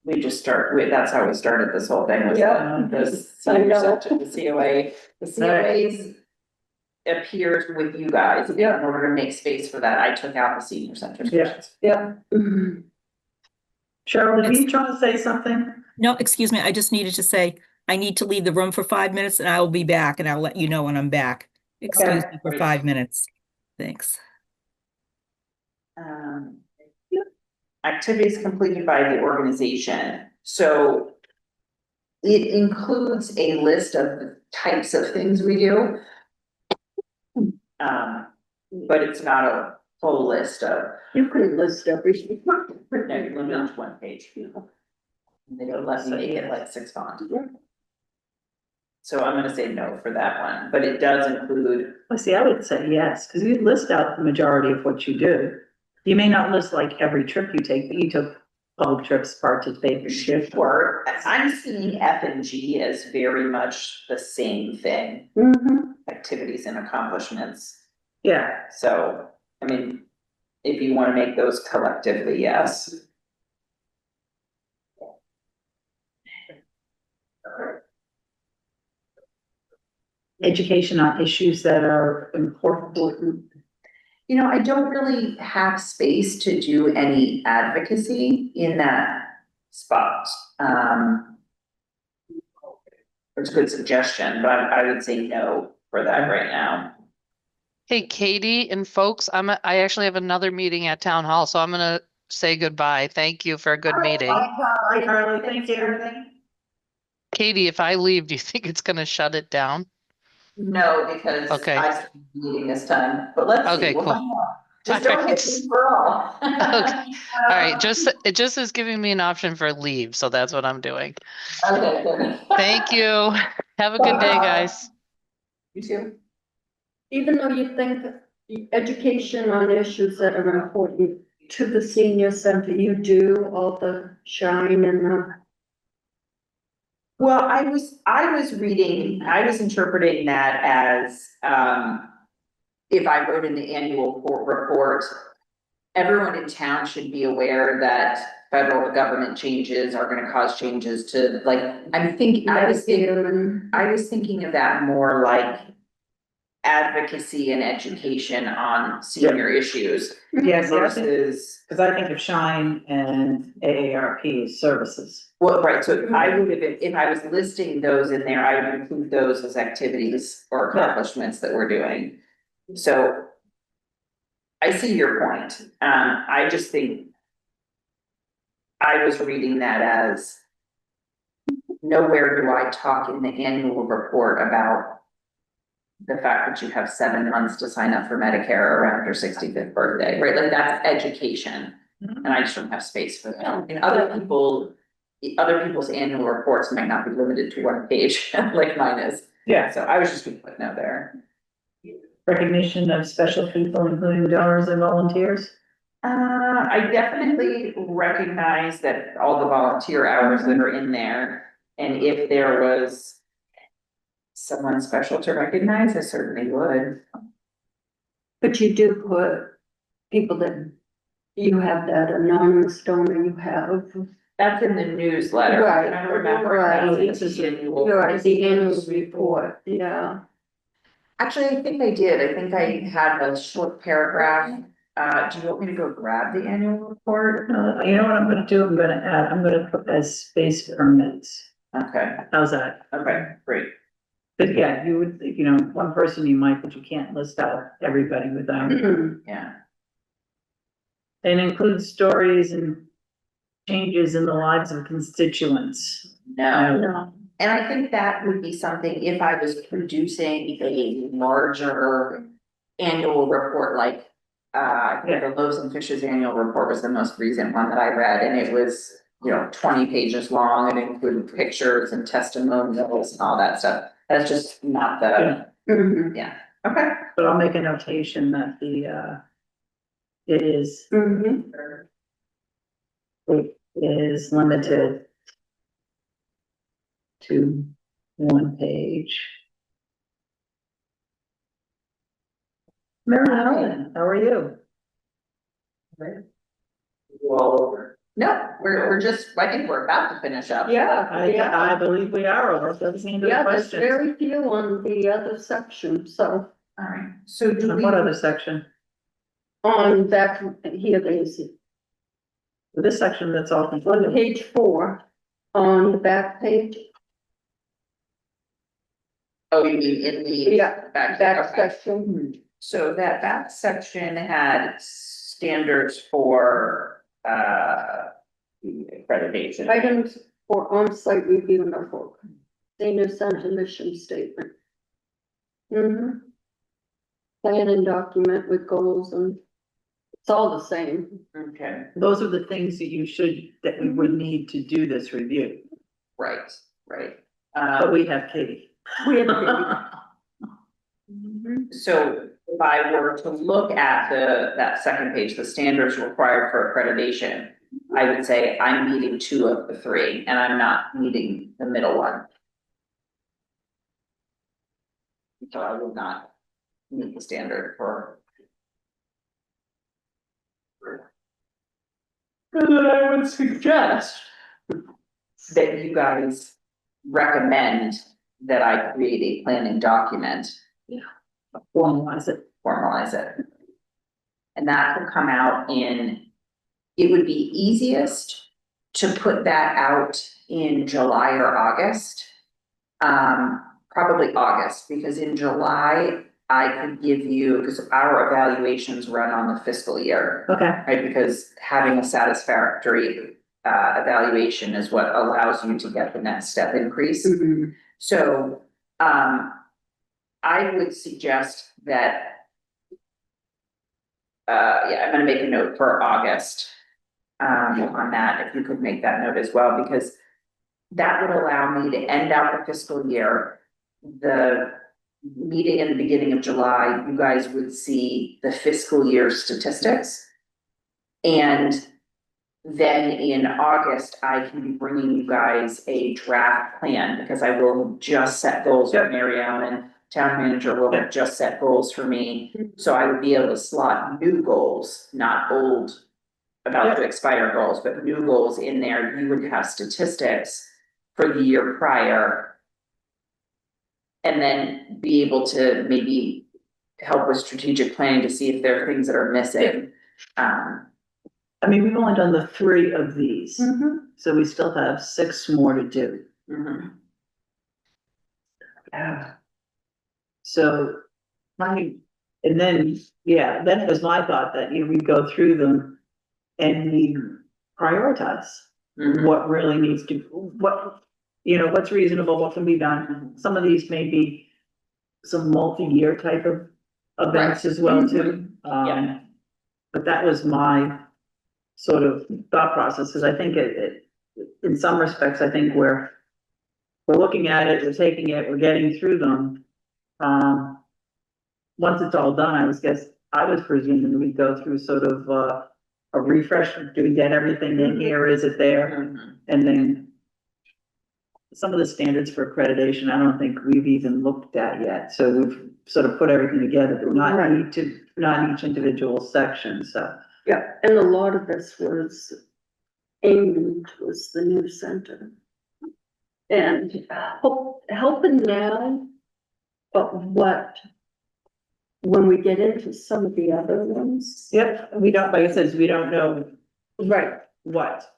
That's how we started this whole thing, was
Yeah.
the
I
senior
know.
center, the COA. The COAs appeared with you guys, in order to make space for that, I took out the senior center sections.
Yeah. Mhm.
Cheryl, did you try to say something?
No, excuse me, I just needed to say, I need to leave the room for 5 minutes and I will be back and I'll let you know when I'm back. Excuse me for 5 minutes. Thanks.
Activities completed by the organization, so it includes a list of the types of things we do. But it's not a full list of,
You can list everything.
no, you're limited to one page. They don't let me make it like 6 font. So I'm gonna say no for that one, but it does include,
Well, see, I would say yes, because you list out the majority of what you do. You may not list like every trip you take, but you took public trips, participate in shift work.
or I'm seeing F and G as very much the same thing,
Mhm.
activities and accomplishments.
Yeah,
So, I mean, if you wanna make those collectively, yes.
education on issues that are important.
You know, I don't really have space to do any advocacy in that spot. It's a good suggestion, but I would say no for that right now.
Hey, Katie and folks, I actually have another meeting at town hall, so I'm gonna say goodbye. Thank you for a good meeting.
Hi, Carly, thank you.
Katie, if I leave, do you think it's gonna shut it down?
No, because
Okay.
I started meeting this time, but let's see.
Okay,
We'll
cool.
find out. Just
All
don't
right.
hit me for all.
Okay. All right, it just is giving me an option for leave, so that's what I'm doing.
Okay, good.
Thank you. Have a good day, guys.
You too.
Even though you think that the education on issues that are important to the senior center, you do all the shine and the.
Well, I was interpreting that as, if I wrote in the annual report, everyone in town should be aware that federal government changes are gonna cause changes to, like, I was thinking of that more like advocacy and education on senior issues
Yes,
versus.
because I think of Shine and AARP as services.
Well, right, so I would have, if I was listing those in there, I would include those as activities or accomplishments that we're doing. So I see your point. I just think I was reading that as nowhere do I talk in the annual report about the fact that you have 7 months to sign up for Medicare around your 65th birthday, right? Like that's education. And I just don't have space for that. And other people's annual reports might not be limited to 1 page like mine is.
Yeah.
So I was just gonna put no there.
Recognition of special people, including donors and volunteers.
I definitely recognize that all the volunteer hours that are in there, and if there was someone special to recognize, I certainly would.
But you do put people that you have that anonymous donor you have.
That's in the newsletter.
Right,
I remember.
right.
This is annual.
Right, the annual report, yeah.
Actually, I think I did. I think I had a short paragraph. Do you want me to go grab the annual report?
You know what I'm gonna do? I'm gonna put as space permits.
Okay,
How's that?
okay, great.
But yeah, you would, one person you might, but you can't list out everybody without.
Yeah.
And include stories and changes in the lives of constituents.
No.
No.
And I think that would be something if I was producing a larger annual report, like, I think the Loaves and Fishes annual report was the most recent one that I read, and it was, 20 pages long, and included pictures and testimonials and all that stuff. That's just not the,
Mhm.
yeah, okay.
But I'll make a notation that it is
Mhm.
limited to one page. Mary Ellen, how are you?
All over. No, we're just, I think we're about to finish up.
Yeah,
I believe we are over, so that's the end of the
yeah, there's
questions.
very few on the other section, so
All right, so do
And
we,
what other section?
on back here, there's
This section that's all
on
completed.
page 4, on the back page.
oh, you mean in the.
Yeah,
Back,
back
okay.
section.
So that back section had standards for, accreditation.
Items for on-site review notebook, senior center mission statement. Mm-hmm. Plan and document with goals and it's all the same.
Okay,
Those are the things that you should, that we would need to do this review,
right, right.
but we have Katie.
We have Mhm.
So if I were to look at that second page, the standards required for accreditation, I would say I'm meeting 2 of the 3 and I'm not meeting the middle one. So I would not meet the standard for. And then I would suggest that you guys recommend that I create a planning document,
Formalize it.
formalize it. And that will come out it would be easiest to put that out in July or August. Probably August, because in July, I could give you, because our evaluations run on the fiscal year.
Okay.
Right, because having a satisfactory evaluation is what allows you to get the next step increase.
Mhm.
So, I would suggest that. Yeah, I'm gonna make a note for August. On that, if you could make that note as well, because that would allow me to end out the fiscal year. The meeting in the beginning of July, you guys would see the fiscal year statistics. And then in August, I can be bringing you guys a draft plan, because I will just set goals for Mary Ellen. Town manager will have just set goals for me, so I would be able to slot new goals, not old, about to expire goals, but new goals in there. You would have statistics for the year prior. And then be able to maybe help with strategic planning to see if there are things that are missing.
I mean, we've only done the 3 of these,
Mhm.
so we still have 6 more to do.
Mhm.
So, and then, yeah, then it was my thought that we go through them and we prioritize
Mhm.
what really needs to, what's reasonable, what can be done. Some of these may be some multi-year type of events as well too.
Yeah.
But that was my sort of thought process, because I think in some respects, I think we're looking at it, we're taking it, we're getting through them. Once it's all done, I was presuming we'd go through sort of, a refresh, do we get everything in here, is it there?
Mhm.
And then some of the standards for accreditation, I don't think we've even looked at yet, so we've sort of put everything together, but not each individual section, so.
Yeah, and a lot of this was aimed towards the new center. And helping now, but when we get into some of the other ones.
Yep, we don't, like I said, we don't know
Right,
what.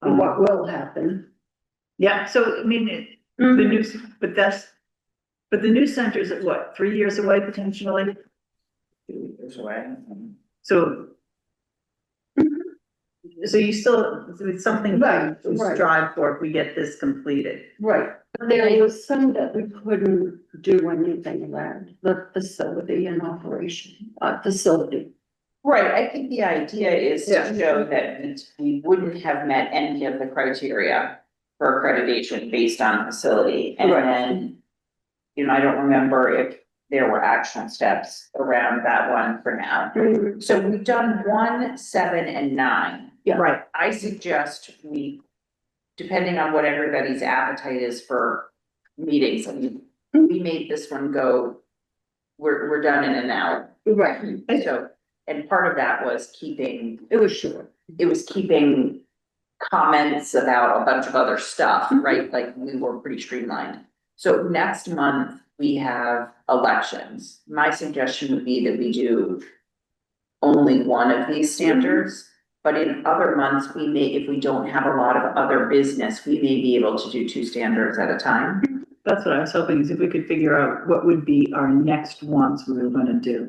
what will happen.
Yeah, so, I mean, the
Mhm.
new, but the new center's at what, 3 years away potentially?
2 years away.
So. So you still, it's something
Right,
to
right.
strive for if we get this completed.
Right, but there was some that we couldn't do anything around, the facility and operation, facility.
Right, I think the idea is to
Yeah.
show that we wouldn't have met any of the criteria for accreditation based on facility, and
Right.
then. I don't remember if there were action steps around that one for now.
Mhm.
So we've done 1, 7, and 9.
Yeah.
Right,
I suggest we depending on what everybody's appetite is for meetings, I mean, we made this one go, we're done in an hour.
Right,
So, and part of that was keeping,
it was short.
it was keeping comments about a bunch of other stuff, right? Like, we were pretty streamlined. So next month, we have elections. My suggestion would be that we do only one of these standards. But in other months, we may, if we don't have a lot of other business, we may be able to do 2 standards at a time.
That's what I was hoping, is if we could figure out what would be our next ones we were gonna do.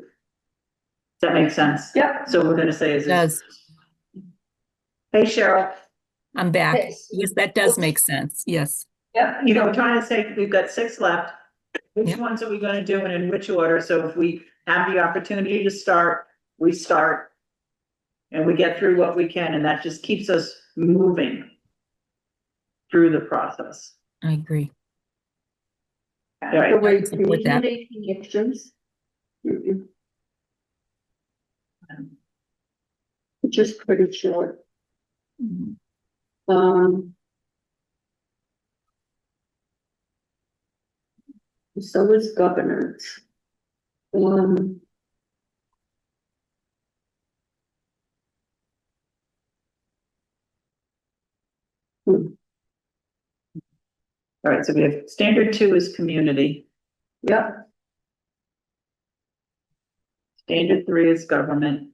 Does that make sense?
Yep.
So we're gonna say is
It does.
hey Cheryl,
I'm back.
Yes.
Yes, that does make sense. Yes.
yeah, you know, we're trying to say, we've got 6 left. Which
Yep.
ones are we gonna do and in which order? So if we have the opportunity to start, we start. And we get through what we can, and that just keeps us moving through the process.
I agree.
All
The
right,
way
support that.
community connections. Which is pretty short.
Mhm.
So is governance.
all right, so we have standard 2 is community,
Yeah,
standard 3 is government,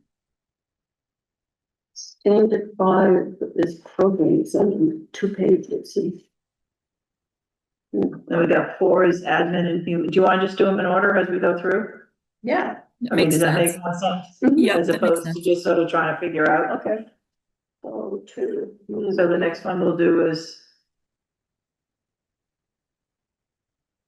standard 5 is programs, and 2 pages.
then we got 4 is admin and human. Do you want to just do them in order as we go through?
Yeah.
That
I mean,
makes
does that
sense.
make more sense?
Yeah,
As
that makes
opposed to
sense.
just sort of trying to figure out.
Okay. So 2.
So the next one we'll do is,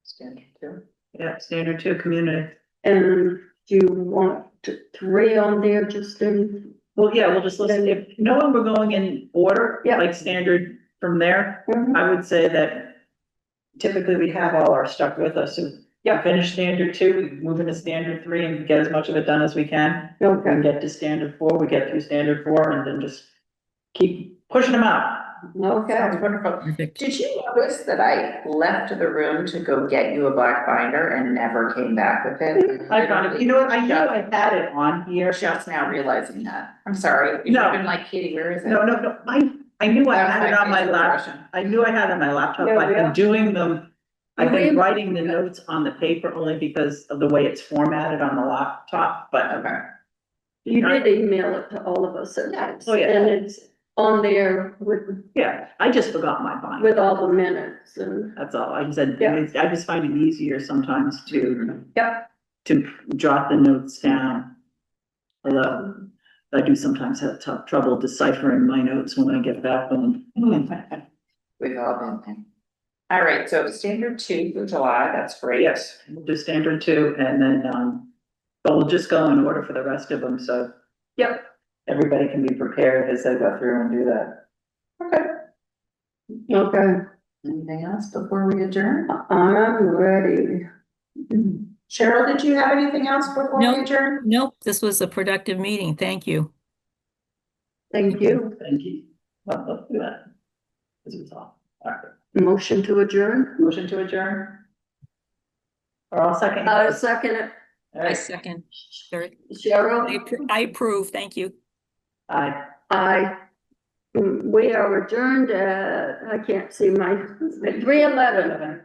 Standard 2.
yeah, standard 2, community.
And do you want 3 on there just in?
Well, yeah, we'll just listen, if knowing we're going in order,
Yeah.
like standard from there,
Mhm.
I would say that typically we have all our stuff with us, so yeah, finish standard 2, we move into standard 3 and get as much of it done as we can. We
Okay,
can get to standard 4, we get through standard 4 and then just keep pushing them out.
Sounds
okay.
wonderful.
Perfect.
Did you notice that I left the room to go get you a black binder and never came back with it?
I found it, you know what, I knew I had it on here.
You're just now realizing that. I'm sorry. You've
No.
been like, Katie, where is it?
No, I knew I
That was
had it on my
facial
laptop.
expression.
I knew I had it on my laptop,
Yeah,
I've
yeah.
been doing them. I've
You
been
emailed
writing the
me that.
notes on the paper only because of the way it's formatted on the laptop, but
Okay.
You did email it to all of us at once.
Oh, yeah.
And it's on there with,
yeah, I just forgot my binder.
with all the minutes and,
That's all, I said,
Yeah.
I just find it easier sometimes
yeah.
to jot the notes down. Although I do sometimes have trouble deciphering my notes when I get back home.
We've all been there. All right, so standard 2 for July, that's great.
Yes, we'll do standard 2 and then, but we'll just go in order for the rest of them, so.
Yep.
Everybody can be prepared as they go through and do that.
Okay.
Okay,
Anything else before we adjourn?
I'm ready.
Cheryl, did you have anything else before we
No.
adjourn?
Nope, this was a productive meeting. Thank you.
Thank you.
Thank you. Well, let's do that. This is all right.
Motion to adjourn?
Motion to adjourn? Or I'll second.
I'll second it.
All
I
right.
second. Third.
Cheryl?
I approve. Thank you.
Aye.
Aye. We are adjourned at, I can't see my, 3:11.